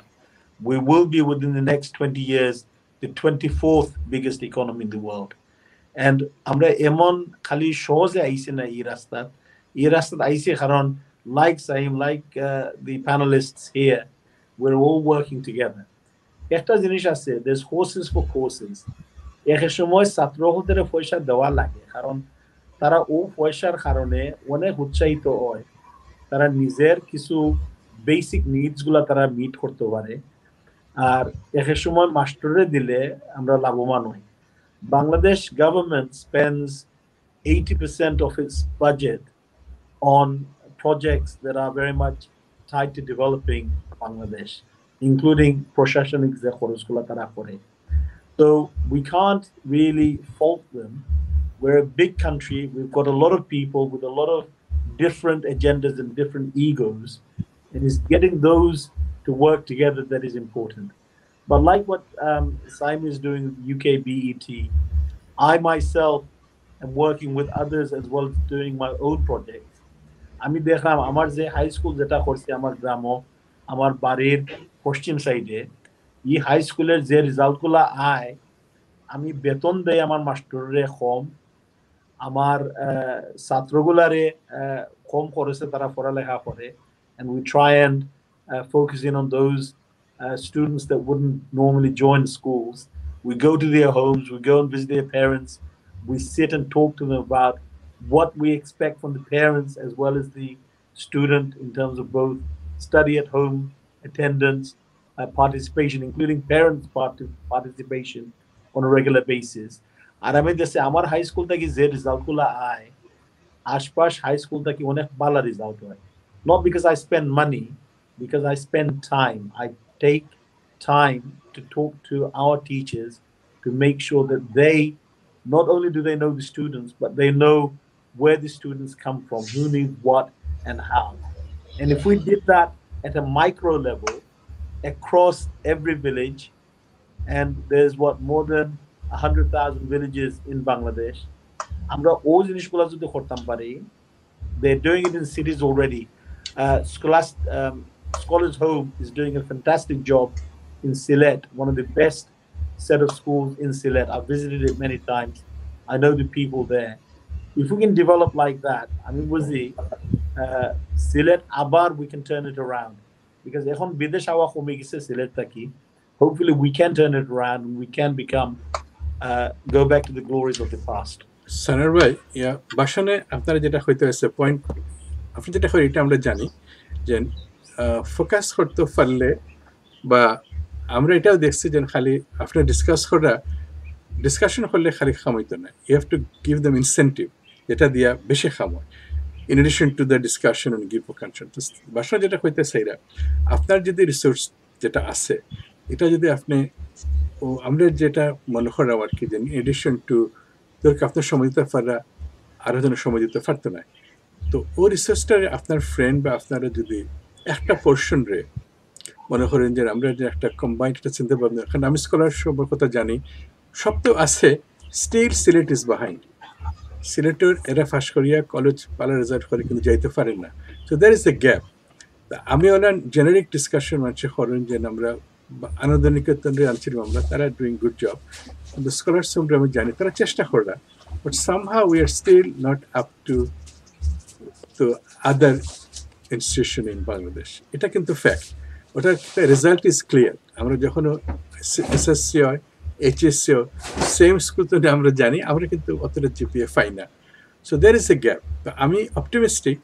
We will be within the next 20 years the 24th biggest economy in the world. And আমরা এমন খালি সহজে আইছি না এই রাস্তা আইছি কারণ like Saim, like the panelists here, we're all working together. একটা জিনিস আছে, there's horses for courses. এক সময় ছাত্রদের পয়সা দেওয়া লাগে কারণ তারা ও পয়সার কারণে অনেক উৎসাহিত হয়, তারা নিজের কিছু বেসিক নিডস গুলা তারা মিট করতে পারে, আর এক সময় মাস্টারে দিলে আমরা লাভবান হই। Bangladesh government spends 80% of its budget on projects that are very much tied to developing Bangladesh, including প্রশাসনিক যে খরচগুলো তারা করে। So we can't really fault them. We're a big country. We've got a lot of people with a lot of different agendas and different egos. And it's getting those to work together that is important. But like what Simon is doing with UK BET, I myself am working with others as well as doing my own projects. আমি দেখলাম আমার যে হাই স্কুল যেটা করছি আমার গ্রাম, আমার বাড়ির পশ্চিম সাইডে, এই হাই স্কুলের যে রেজাল্টগুলো আয়, আমি বেতন দেই আমার মাস্টাররে কম, আমার ছাত্রগুলারে কম খরচে তারা পড়ালেখা করে, and we try and focus in on those students that wouldn't normally join schools. We go to their homes, we go and visit their parents, we sit and talk to them about what we expect from the parents as well as the student in terms of both study at home, attendance, participation, including parents' participation on a regular basis. আর আমি দেশে আমার হাই স্কুল থেকে যে রেজাল্টগুলো আয়, আশপাশ হাই স্কুল থেকে অনেক ভালো রেজাল্ট হয়, not because I spend money, because I spend time. I take time to talk to our teachers to make sure that they not only do they know the students, but they know where the students come from, who needs what and how. And if we did that at a micro level across every village, and there's what, more than 100,000 villages in Bangladesh, আমরা ওই জিনিসগুলো যদি করতাম পারি, they're doing it in cities already. Scholars Home is doing a fantastic job in Sylhet, one of the best set of schools in Sylhet. I've visited it many times. I know the people there. If we can develop like that, I mean, বুঝি Sylhet আবার we can turn it around, because এখন বিদেশ আওয়া কমে গেছে সিলেট থাকি. Hopefully we can turn it around and we can become go back to the glories of the past. সানার ভাই, বাসনে আপনারা যেটা হইতে হয়েছে পয়েন্ট, আপনি যেটা হয় এটা আমরা জানি যে ফোকাস করতে পারলে, বা আমরা এটাও দেখছি যে খালি আপনার ডিসকাশন করলে খালি খামাইতো না, you have to give them incentive, যেটা দিয়া বেশি খামায় in addition to the discussion and give consent. বাসনে যেটা হইতে চাইরা, আপনার যদি রিসোর্স যেটা আছে এটা যদি আপনি, ও আমরা যেটা মনে করলাম আর কি, যে ইন এডিশন টু তোরকে আপনার সময় দিতে পারা আরও যেন সময় দিতে পারতো না, তো ও রিসার্চটা আপনার ফ্রেন্ড বা আপনারা যদি একটা পোর্শন রে মনে করেন যে আমরা যে একটা কম্বাইন্ড একটা চিন্তা ভাবনা, কারণ আমি স্কলারশিপের কথা জানি সব তো আছে, স্টিল সিলেট ইজ বিহাইন্ড। সিলেটের এরা ফাঁস করিয়া কলেজ ভালো রেজাল্ট করে কিন্তু যাইতে পারেন না, so there is a gap. আমি ওনার জেনারিক ডিসকাশন মানুষের করেন যে আমরা আনন্দ নিকেতনরে আনছিলাম, আমরা তারা ডুইং গুড জব, কিন্তু স্কলারশিপরা আমি জানি তারা চেষ্টা করে, but somehow we are still not up to other institution in Bangladesh. এটা কিন্তু ফ্যাক্ট, ওটার রেজাল্ট ইজ ক্লিয়ার। আমরা যখন এসএসসি হয়, এইচএসসি হয়, সেম স্কুল তো আমরা জানি, আমরা কিন্তু অতটা জিপিএ পাই না, so there is a gap. তো আমি অপটিমিস্টিক,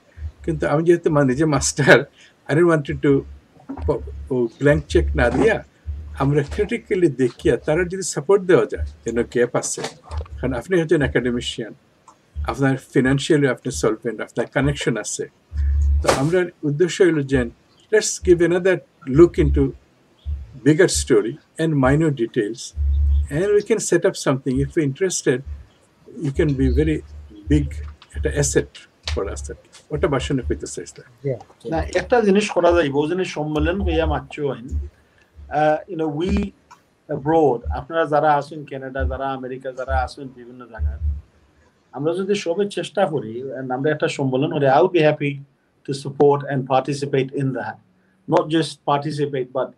কিন্তু আমি যেহেতু নিজে master, I don't wanted to blank check না দিয়া আমরা ক্রিটিক্যালি দেখিয়া তারা যদি সাপোর্ট দেওয়া যায়, যেন গ্যাপ আছে। কারণ আপনি হচ্ছেন একাডেমিশিয়ান, আপনার ফিনান্সিয়ালি আপনি সলভেন্ট, আপনার কানেকশন আছে, তো আমরা উদ্দেশ্য হইল যে let's give another look into bigger story and minor details, and we can set up something. If you're interested, you can be very big at an asset for us. What a bashan with the sister. না একটা জিনিস করা যায়, বহু জিনিস সম্মেলন হইয়া মাত্র হইন, we abroad, আপনারা যারা আসেন কানাডা, যারা আমেরিকা, যারা আসেন বিভিন্ন জায়গায়, আমরা যদি সবাই চেষ্টা করি আমরা একটা সম্মেলন হলে, I would be happy to support and participate in that. Not just participate, but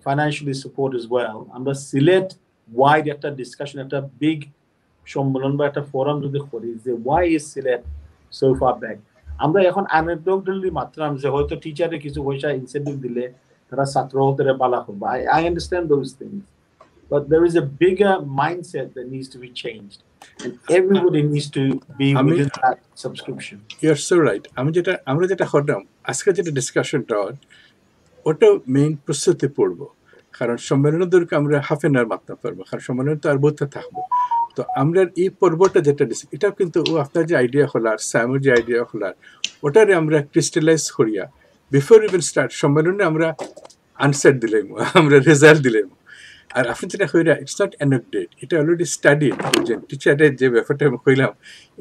financially support as well. আমরা সিলেট ওয়াইড একটা ডিসকাশন, একটা বিগ সম্মেলন বা একটা ফোরাম যদি করি যে why is Silet so far back. আমরা এখন anecdotally মাত্রাম যে হয়তো টিচারে কিছু পয়সা ইনসেন্টিভ দিলে তারা ছাত্র হতে ভালো করবে, I understand those things, but there is a bigger mindset that needs to be changed, and everybody needs to be within that subscription. You're so right. আমরা যেটা করলাম আজকে, যেটা ডিসকাশনটা ওটা মেইন প্রস্তুতি পড়ব, কারণ সম্মেলনের দরকে আমরা হাফ এন আওয়ার মাত্রা পারবো, কারণ সম্মেলন তো আর বলতে থাকবো। তো আমরা এই পর্বটা যেটা দিচ্ছি, এটাও কিন্তু ও আপনার যে আইডিয়া হলার, স্যামের যে আইডিয়া হলার, ওটারে আমরা ক্রিস্টালাইজ করিয়া বিফোর ইভেন স্টার্ট সম্মেলনে আমরা আনসার দিলাম, আমরা রেজাল্ট দিলাম। আর আপনি যেটা হইরা, ইটস নট অ্যানেকডোট, এটা অলরেডি স্টাডি, যে টিচারের যে ব্যাপারটা আমি কইলাম,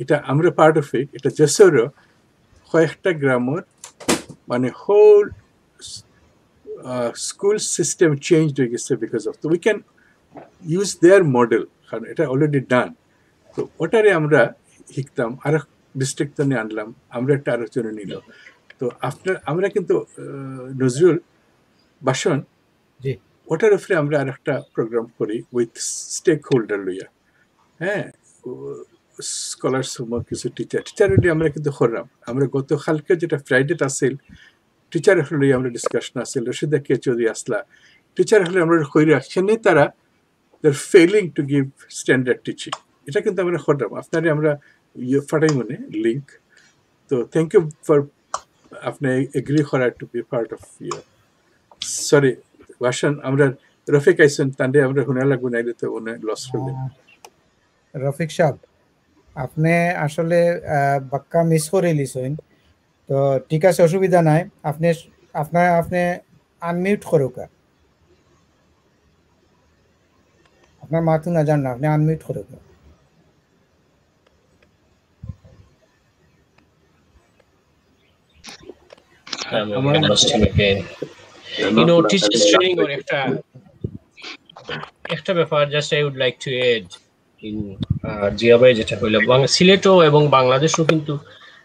এটা আমরা পার্ট অফ ইট। এটা যশোরও কয়েকটা গ্রামের মানে whole school system changed because of, so we can use their model, কারণ এটা অলরেডি ডান। তো ওটারে আমরা শিখতাম, আরো ডিস্ট্রিক্ট নিয়ে আনলাম, আমরা একটা আলোচনা নিল। তো আমরা কিন্তু নজরুল বাসন ওটার উপরে আমরা আর একটা প্রোগ্রাম করি উইথ স্টেক হোল্ডার লইয়া, হ্যাঁ, স্কলার কিছু টিচার আমরা কিন্তু করলাম। আমরা গতকালকে যেটা ফ্রাইডে আসিল, টিচার হলে আমরা ডিসকাশন আসছিল, রশিদা কে চৌধুরী আসলা, টিচার হলে আমরা কই রাখছেন তারা failing to give standard teaching, এটা কিন্তু আমরা করলাম। আপনারে আমরা ফাটাই মনে লিঙ্ক। তো থ্যাংক ইউ ফর আপনি এগ্রি করার to be part of your. Sorry ভাষণ, আমরা রফিক আইসন তান্ডে আমরা হুনা লাগু নাইলে তো ওনে লস করবে। রফিক সাহেব, আপনি আসলে বাক্কা মিস করে লিছেন, তো ঠিক আছে, অসুবিধা নাই। আপনি আনমিউট করুক, আপনার মাথু না জান না, আপনি আনমিউট করুক। আমার lost him again. You know, teachers training or একটা ব্যাপার just I would like to add in Zia ভাই যেটা হইলো সিলেটও এবং বাংলাদেশও কিন্তু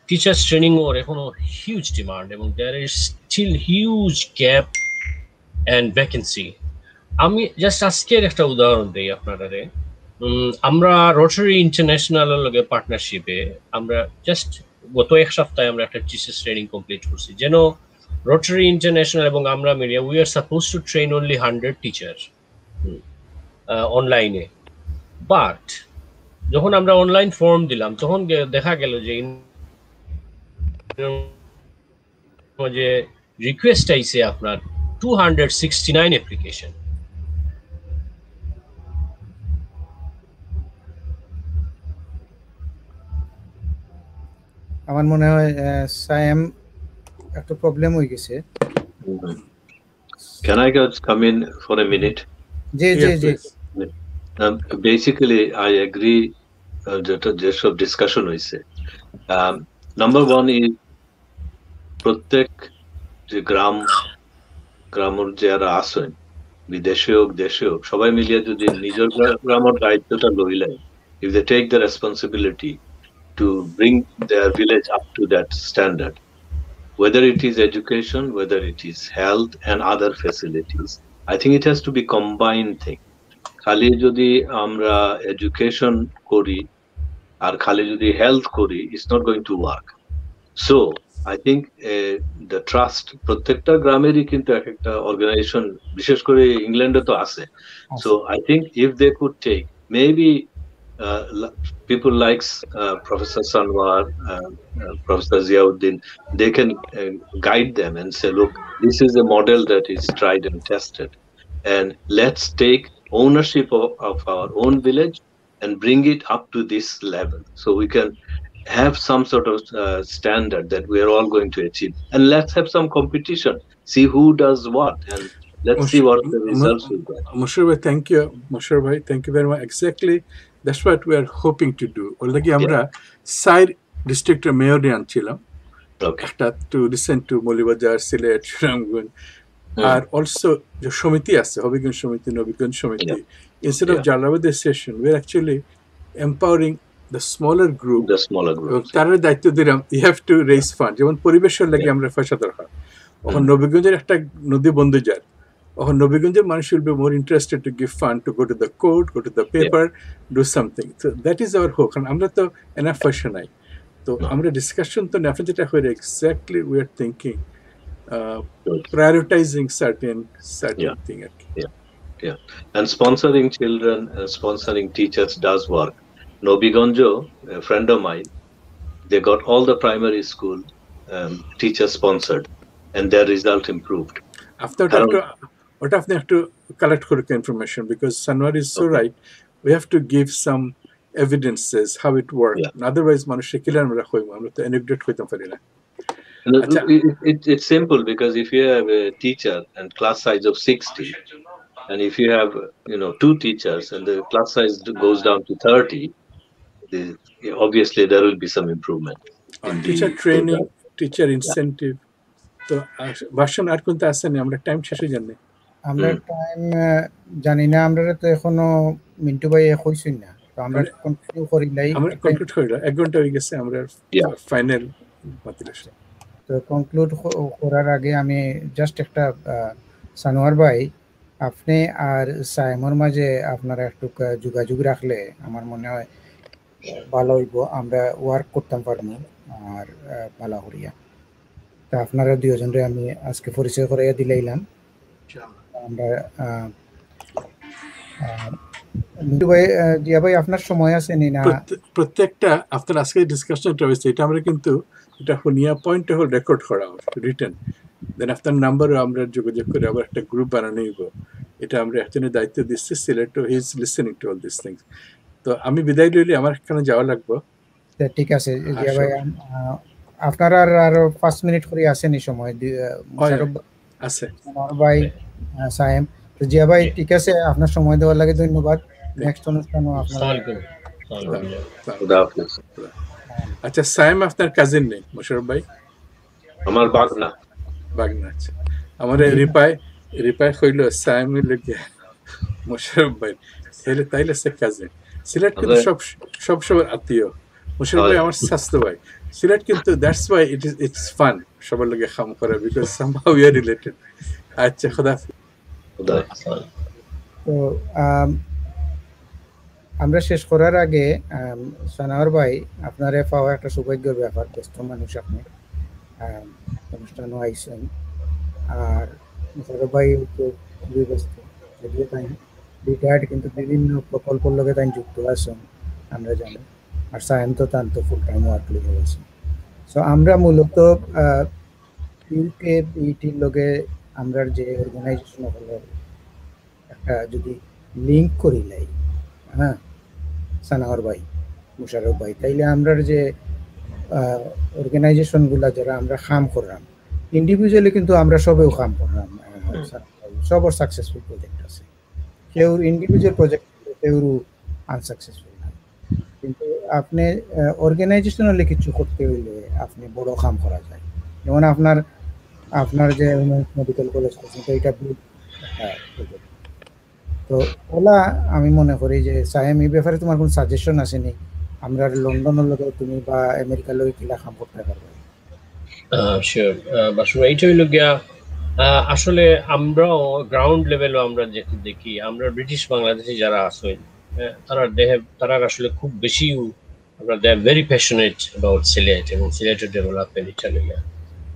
টিচার্স ট্রেনিং ওর এখনো হিউজ ডিমান্ড এবং there is still huge gap and vacancy. আমি জাস্ট আজকের একটা উদাহরণ দিই আপনাদের। আমরা রোটারি ইন্টারন্যাশনালের লগে পার্টনারশিপে আমরা জাস্ট গত এক সপ্তাহে আমরা একটা টিচার্স ট্রেনিং কমপ্লিট করছি। যেন রোটারি ইন্টারন্যাশনাল এবং আমরা মিলিয়ে we are suppose to train only 100 teacher অনলাইনে, বাট যখন আমরা অনলাইন ফর্ম দিলাম তখন দেখা গেল যে রিকোয়েস্ট আইছে আপনার 269 অ্যাপ্লিকেশন। আমার মনে হয় সায়েম একটা প্রবলেম হয়ে গেছে। Can I just come in for a minute? G G G. Basically, I agree যেসব ডিসকাশন হয়েছে। নাম্বার ওয়ান ইজ প্রত্যেক যে গ্রামের যারা আসেন বিদেশে হোক দেশে হোক সবাই মিলিয়ে যদি নিজের গ্রামের দায়িত্বটা লইলেন, if they take the responsibility to bring their village up to that standard, whether it is education, whether it is health and other facilities, I think it has to be combined thing. খালি যদি আমরা এডুকেশন করি আর খালি যদি হেলথ করি, it's not going to work. So I think the trust প্রত্যেকটা গ্রামেরই কিন্তু একটা অর্গানাইজেশন, বিশেষ করে ইংল্যান্ডে তো আছে। So I think if they could take maybe people like Professor Sanwar, Professor Ziauddin, they can guide them and say, look, this is a model that is tried and tested, and let's take ownership of our own village and bring it up to this level so we can have some sort of standard that we are all going to achieve, and let's have some competition, see who does what, and let's see what the results will be. Mushar bhai, thank you. Mushar bhai, thank you very much. Exactly, that's what we are hoping to do. Already আমরা সাইড ডিস্ট্রিক্টের মেয়র আনছিলাম একটা to listen to Moulvibazar, Sylhet, Sunamganj, are also যে সমিতি আছে হবিগঞ্জ সমিতি, নবীগঞ্জ সমিতি, instead of জালালাবাদের session we are actually empowering the smaller group. তার দায়িত্ব দিলাম you have to raise fund, যেমন পরিবেশের লাগে আমরা পয়সা দরকার। এখন নবীগঞ্জের একটা নদী বন্ধ যায়, এখন নবীগঞ্জের মানুষ will be more interested to give fund to go to the court, go to the paper, do something. So that is our hope. কারণ আমরা তো enough পয়সা নাই, তো আমরা ডিসকাশন তো না যেটা হয়ে exactly we are thinking prioritizing certain thing. Yeah, and sponsoring children and sponsoring teachers does work. Nobigonjo, a friend of mine, they got all the primary school teachers sponsored, and their result improved. After that, what have to collect correct information, because Sanwar is so right. We have to give some evidences how it works. Otherwise, মানুষে কিলার আমরা হইব, আমরা তো anecdote হইতাম পারি না। It's simple, because if you have a teacher and class size of 60, and if you have 2 teachers and the class size goes down to 30, obviously there will be some improvement. Teacher training, teacher incentive. তো ভাষণ আর কোনটা আছে না? আমরা টাইম শেষে জানি। আমরা টাইম জানি না, আমরা তো এখনো মিন্টু ভাই কইছেন না, তো আমরা কন্টিনিউ করি নাই। আমরা কনক্লুড করি 1 ঘন্টা হয়ে গেছে, আমরা ফাইনাল বাতিলেশন। তো কনক্লুড করার আগে আমি জাস্ট একটা সানোয়ার ভাই, আপনি আর সাইমর মাঝে আপনারা একটু যোগাযোগ রাখলে আমার মনে হয় ভালো হইব, আমরা ওয়ার্ক করতাম পারবো আর ভালো করিয়া। তা আপনারা দুজনরে আমি আজকে পরিচয় করাইয়া দিলাম। আমরা মিন্টু ভাই, জিয়া ভাই আপনার সময় আছে নি না? প্রত্যেকটা আপনার আজকে ডিসকাশনটা হয়েছে, এটা আমরা কিন্তু এটা শুনিয়া পয়েন্ট হল রেকর্ড করা রিটেন, দেন আপনার নাম্বারও আমরা যোগাযোগ করে আবার একটা গ্রুপ বানানো হইব। এটা আমরা একজনের দায়িত্ব দিচ্ছি, select he is listening to all this things. তো আমি বিদায় লইলে আমার এখানে যাওয়া লাগবে। ঠিক আছে জিয়া ভাই, আপনার আর 5 মিনিট করে আসেন এই সময় আছে ভাই সায়েম। তো জিয়া ভাই ঠিক আছে, আপনার সময় দেওয়ার লাগে ধন্যবাদ। নেক্সট অনুষ্ঠানও আপনার। আচ্ছা সায়েম আপনার কাজিন নেই মোশাররফ ভাই? আমার বাগনা। বাগনা আচ্ছা আমার রিপাই হইল সাইমি লেগে মোশারফ ভাই তাইলে সে কাজিন সিলেট কিন্তু সব সবার আত্মীয় মোশারফ ভাই আমার স্বাস্থ্য ভাই সিলেট কিন্তু দ্যাটস ওয়াই ইটস ফান সবার লগে খাম করা because somehow we R related আচ্ছা খোদা তো আমরা শেষ করার আগে সানাওয়ার ভাই আপনার পাওয়া একটা সৌভাগ্যের ব্যাপার, ব্যস্ত মানুষ আপনি, অনুষ্ঠানও আইসেন, আর মোশারফ ভাই তো খুবই ব্যস্ত, যদিও তাই রিটায়ার্ড কিন্তু বিভিন্ন প্রকল্পের লগে তাই যুক্ত আছেন আমরা জানি, আর সায়ন তো তান তো ফুল টাইম ওয়ার্ক লিগে আছেন। সো আমরা মূলত ইউকে বিটির লগে আমরা যে অর্গানাইজেশন হলো একটা যদি লিঙ্ক করি লাই, হ্যাঁ সানাওয়ার ভাই মুশারফ ভাই, তাইলে আমরা যে অর্গানাইজেশনগুলা যারা আমরা কাম করলাম ইন্ডিভিজুয়ালি কিন্তু আমরা সবেও কাম করলাম, সবর সাকসেসফুল প্রজেক্ট আছে, কেউ ইন্ডিভিজুয়াল প্রজেক্ট কেউ আনসাকসেসফুল না, কিন্তু আপনি অর্গানাইজেশনালি কিছু করতে হইলে আপনি বড় কাম করা যায়। যেমন আপনার যে মেডিকেল কলেজ করছেন তো এটা প্রজেক্ট, তো ওলা আমি মনে করি যে সাহেম এই ব্যাপারে তোমার কোনো সাজেশন আসেনি আমরা লন্ডনের লগে তুমি বা আমেরিকার লগে কিলা কাম করতে পারবে? শিওর বাসু, এইটা হইল গিয়া আসলে আমরাও গ্রাউন্ড লেভেলও আমরা যেটা দেখি, আমরা ব্রিটিশ বাংলাদেশি যারা আছেন তারা আসলে খুব বেশি আমরা they are very passionate about Sylhet এবং সিলেটের ডেভেলপমেন্ট, এটা নিয়ে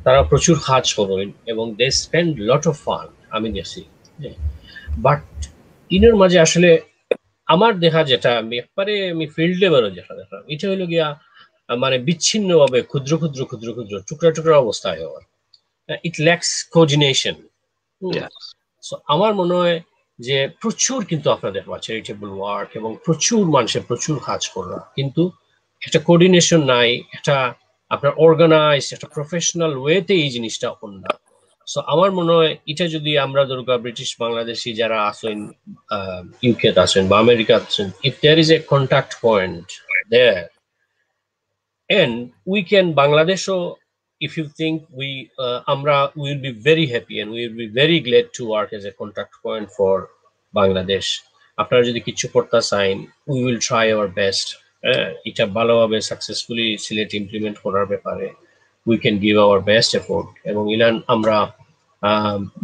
তারা প্রচুর কাজ করেন এবং they spend lot of fun আমি দেখছি। বাট ইনের মাঝে আসলে আমার দেখা যেটা আমি ফিল্ড লেভেলও যেটা দেখলাম এটা হইল গিয়া মানে বিচ্ছিন্নভাবে ক্ষুদ্র ক্ষুদ্র ক্ষুদ্র ক্ষুদ্র টুকরা টুকরা অবস্থায় হওয়ার, ইট ল্যাক্স কোঅর্ডিনেশন। সো আমার মনে হয় যে প্রচুর কিন্তু আপনাদের চ্যারিটেবল ওয়ার্ক এবং প্রচুর মানুষের প্রচুর কাজ করা, কিন্তু একটা কোঅর্ডিনেশন নাই, একটা আপনার অর্গানাইজ একটা প্রফেশনাল ওয়েতে এই জিনিসটা অন্য। সো আমার মনে হয় এটা যদি আমরা দুর্গা ব্রিটিশ বাংলাদেশি যারা আছেন ইউকে আছেন বা আমেরিকা আছেন, if there is a contact point there and we can Bangladesho, if you think we will be very happy and we will be very glad to work as a contact point for Bangladesh. After যদি কিছু করতে চাইন we will try our best এটা ভালোভাবে সাকসেসফুলি সিলেট ইমপ্লিমেন্ট করার ব্যাপারে we can give our best effort এবং ইলান আমরা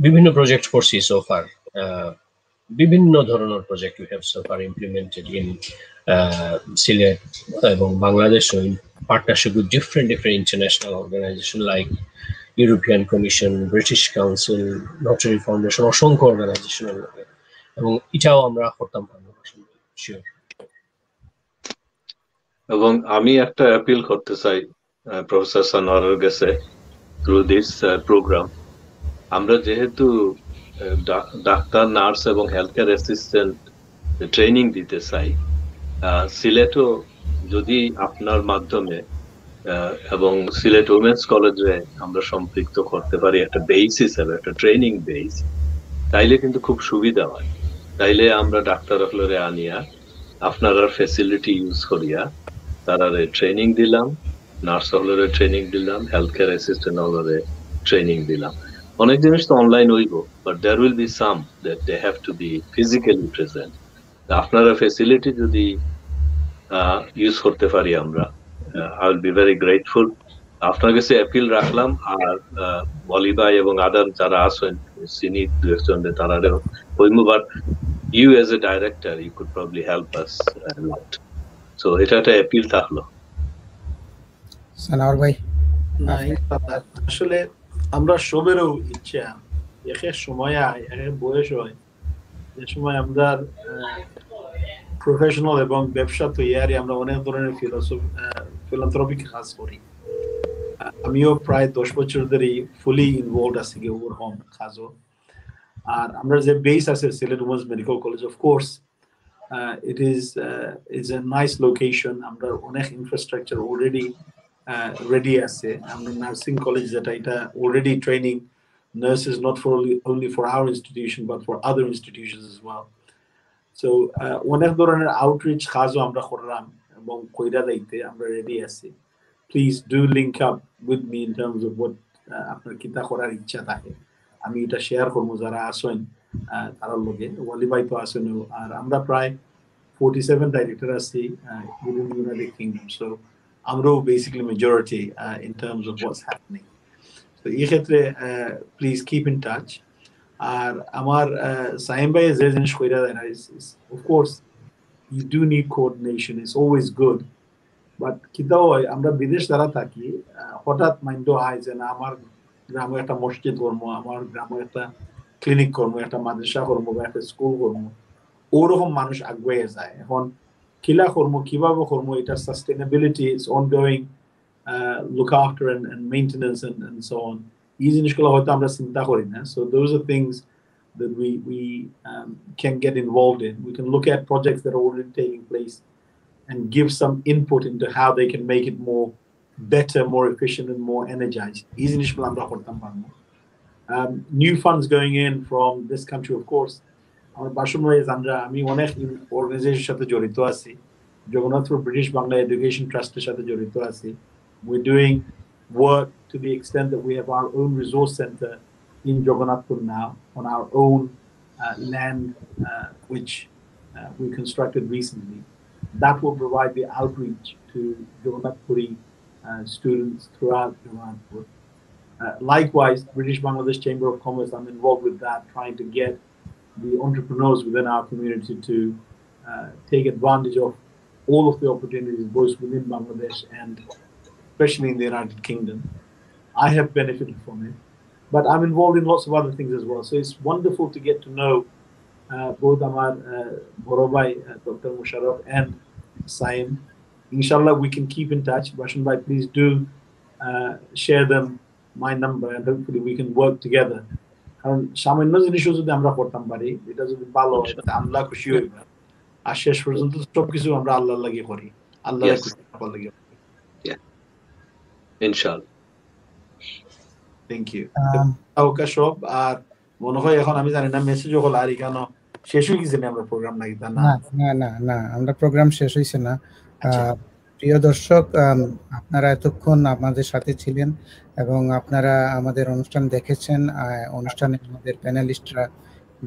বিভিন্ন প্রজেক্ট করছি so far, বিভিন্ন ধরনের project we have so far implemented in Sylhet এবং Bangladesh in partnership with different international organizations like European Commission, British Council, Notary Foundation, অসংখ্য অর্গানাইজেশন এবং এটাও আমরা করতাম শিওর। এবং আমি একটা অ্যাপিল করতে চাই প্রফেসর সানোয়ারের কাছে থ্রু দিস প্রোগ্রাম, আমরা যেহেতু ডাক্তার, নার্স এবং হেলথ কেয়ার অ্যাসিস্ট্যান্ট ট্রেনিং দিতে চাই, সিলেটও যদি আপনার মাধ্যমে এবং সিলেট উমেন্স কলেজে আমরা সম্পৃক্ত করতে পারি একটা বেস হিসেবে, একটা ট্রেনিং বেস, তাইলে কিন্তু খুব সুবিধা হয়। তাইলে আমরা ডাক্তার হলরে আনিয়া আপনারা ফেসিলিটি ইউজ করিয়া তারারে ট্রেনিং দিলাম, নার্স হলরে ট্রেনিং দিলাম, হেলথ কেয়ার অ্যাসিস্ট্যান্ট হলরে ট্রেনিং দিলাম। অনেক জিনিস তো অনলাইন হইব, but there will be some that they have to be physically present. আপনারা ফেসিলিটি যদি ইউজ করতে পারি আমরা, I will be very grateful. আপনার কাছে অ্যাপিল রাখলাম, আর বলি ভাই এবং আদার যারা আছেন চিনি দু একজন তারা হইমু, but you as a director you could probably help us lot. So এটা একটা অ্যাপিল থাকলো। সানাওয়ার ভাই, আসলে আমরা সবেরও ইচ্ছা এক এক সময় এক এক বয়স হয়, যে সময় আমরা প্রফেশনাল এবং ব্যবসা তৈরি আমরা অনেক ধরনের ফিলান্থ্রপিক কাজ করি। আমিও প্রায় 10 বছর ধরে ফুলি ইনভলভড আছি ওভার হোম কাজও। আর আমরা যে বেস আছে Sylhet women's medical college, of course it is a nice location, আমরা অনেক ইনফ্রাস্ট্রাকচার অলরেডি রেডি আছে। আমরা নার্সিং কলেজ যেটা, এটা already training nurses not for only for our institution but for other institutions as well. So অনেক ধরনের আউটরিচ কাজও আমরা করলাম এবং কইরা যাইতে আমরা রেডি আছি। Please do link up with me in terms of what আপনার কিতা করার ইচ্ছা থাকে আমি এটা শেয়ার করবো যারা আসেন তার লগে ওয়ালি ভাই তো আসেন আর আমরা প্রায় 47 ডাইরেক্টর আছি within the United Kingdom, so আমরাও basically majority in terms of what's happening. So এই ক্ষেত্রে প্লিজ কিপ ইন টাচ। আর আমার সাইম ভাই যে জিনিস কইরা দেয় of course you do need coordination, it's always good, but কিতাও হয় আমরা বিদেশ যারা থাকি হঠাৎ মাইন্ড হয় যে না আমার গ্রামে একটা মসজিদ করবো, আমার গ্রামে একটা ক্লিনিক করবো, একটা মাদ্রাসা করবো বা একটা স্কুল করবো, ওরকম মানুষ আগুয়ে যায়। এখন কিলা করবো কিভাবে করবো এটা sustainability is ongoing, look after and maintenance and so on, এই জিনিসগুলো হয়তো আমরা চিন্তা করি না। So those are things that we can get involved in. We can look at projects that are already taking place and give some input into how they can make it more better, more efficient and more energized. New funds going in from this country, of course. আমি অনেক অর্গানাইজেশনের সাথে জড়িত আছি, জগন্নাথপুর ব্রিটিশ বাংলা এডুকেশন ট্রাস্টের সাথে জড়িত আছি। We're doing work to the extent that we have our own resource center in Jagannathpur now on our own land, which we constructed recently. That will provide the outreach to Jagannathpuri students throughout Jagannathpur. Likewise, British Bangladesh Chamber of Commerce, I'm involved with that, trying to get the entrepreneurs within our community to take advantage of all of the opportunities, both within Bangladesh and especially in the United Kingdom. I have benefited from it, but I'm involved in lots of other things as well. So it's wonderful to get to know both Amar Borobai, Dr. Musharraf and Saim. Inshallah, we can keep in touch. Bashan Bhai, please do share them my number and hopefully we can work together. কারণ সামান্য জিনিসও যদি আমরা করতাম পারি, এটা যদি ভালো হয় আল্লাহ খুশি হইবে। আর শেষ পর্যন্ত সবকিছু আমরা আল্লাহর লাগি করি, আল্লাহর খুশি হওয়ার লাগি। ইনশাআল্লাহ। Thank you. ওকে সব। আর মনে হয় এখন আমি জানি না মেসেজ হল আর কেন শেষ হয়ে গেছে না আমরা প্রোগ্রাম নাকি তা না? না না না, আমরা প্রোগ্রাম শেষ হইছে না। প্রিয় দর্শক, আপনারা এতক্ষণ আমাদের সাথে ছিলেন এবং আপনারা আমাদের অনুষ্ঠান দেখেছেন। অনুষ্ঠানে আমাদের প্যানেলিস্টরা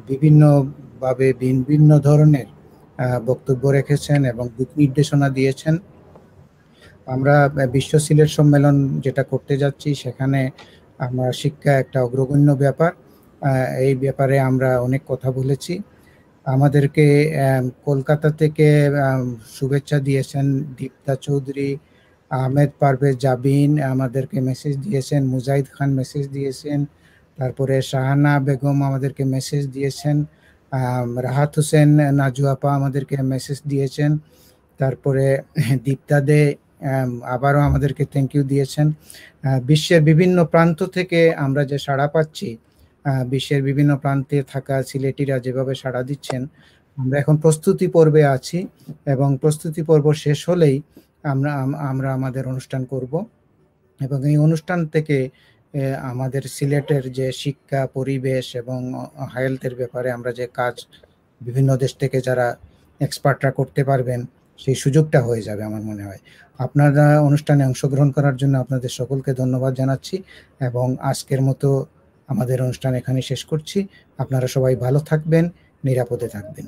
বিভিন্নভাবে বিভিন্ন ধরনের বক্তব্য রেখেছেন এবং দিক নির্দেশনা দিয়েছেন। আমরা বিশ্ব সিলেট সম্মেলন যেটা করতে যাচ্ছি সেখানে আমরা শিক্ষা একটা অগ্রগণ্য ব্যাপার, এই ব্যাপারে আমরা অনেক কথা বলেছি। আমাদেরকে কলকাতা থেকে শুভেচ্ছা দিয়েছেন দীপ্তা চৌধুরী, আহমেদ পারভেজ জাবিন আমাদেরকে মেসেজ দিয়েছেন, মুজাহিদ খান মেসেজ দিয়েছেন, তারপরে শাহানা বেগম আমাদেরকে মেসেজ দিয়েছেন, রাহাত হোসেন নাজু আপা আমাদেরকে মেসেজ দিয়েছেন, তারপরে দীপ্তা দে আবারও আমাদেরকে থ্যাংক ইউ দিয়েছেন। বিশ্বের বিভিন্ন প্রান্ত থেকে আমরা যে সাড়া পাচ্ছি, বিশ্বের বিভিন্ন প্রান্তে থাকা সিলেটিরা যেভাবে সাড়া দিচ্ছেন, আমরা এখন প্রস্তুতি পর্বে আছি এবং প্রস্তুতি পর্ব শেষ হলেই আমরা আমাদের অনুষ্ঠান করব এবং এই অনুষ্ঠান থেকে আমাদের সিলেটের যে শিক্ষা পরিবেশ এবং হেলথের ব্যাপারে আমরা যে কাজ বিভিন্ন দেশ থেকে যারা এক্সপার্টরা করতে পারবেন সেই সুযোগটা হয়ে যাবে আমার মনে হয়। আপনারা অনুষ্ঠানে অংশগ্রহণ করার জন্য আপনাদের সকলকে ধন্যবাদ জানাচ্ছি এবং আজকের মতো আমাদের অনুষ্ঠান এখানে শেষ করছি। আপনারা সবাই ভালো থাকবেন, নিরাপদে থাকবেন।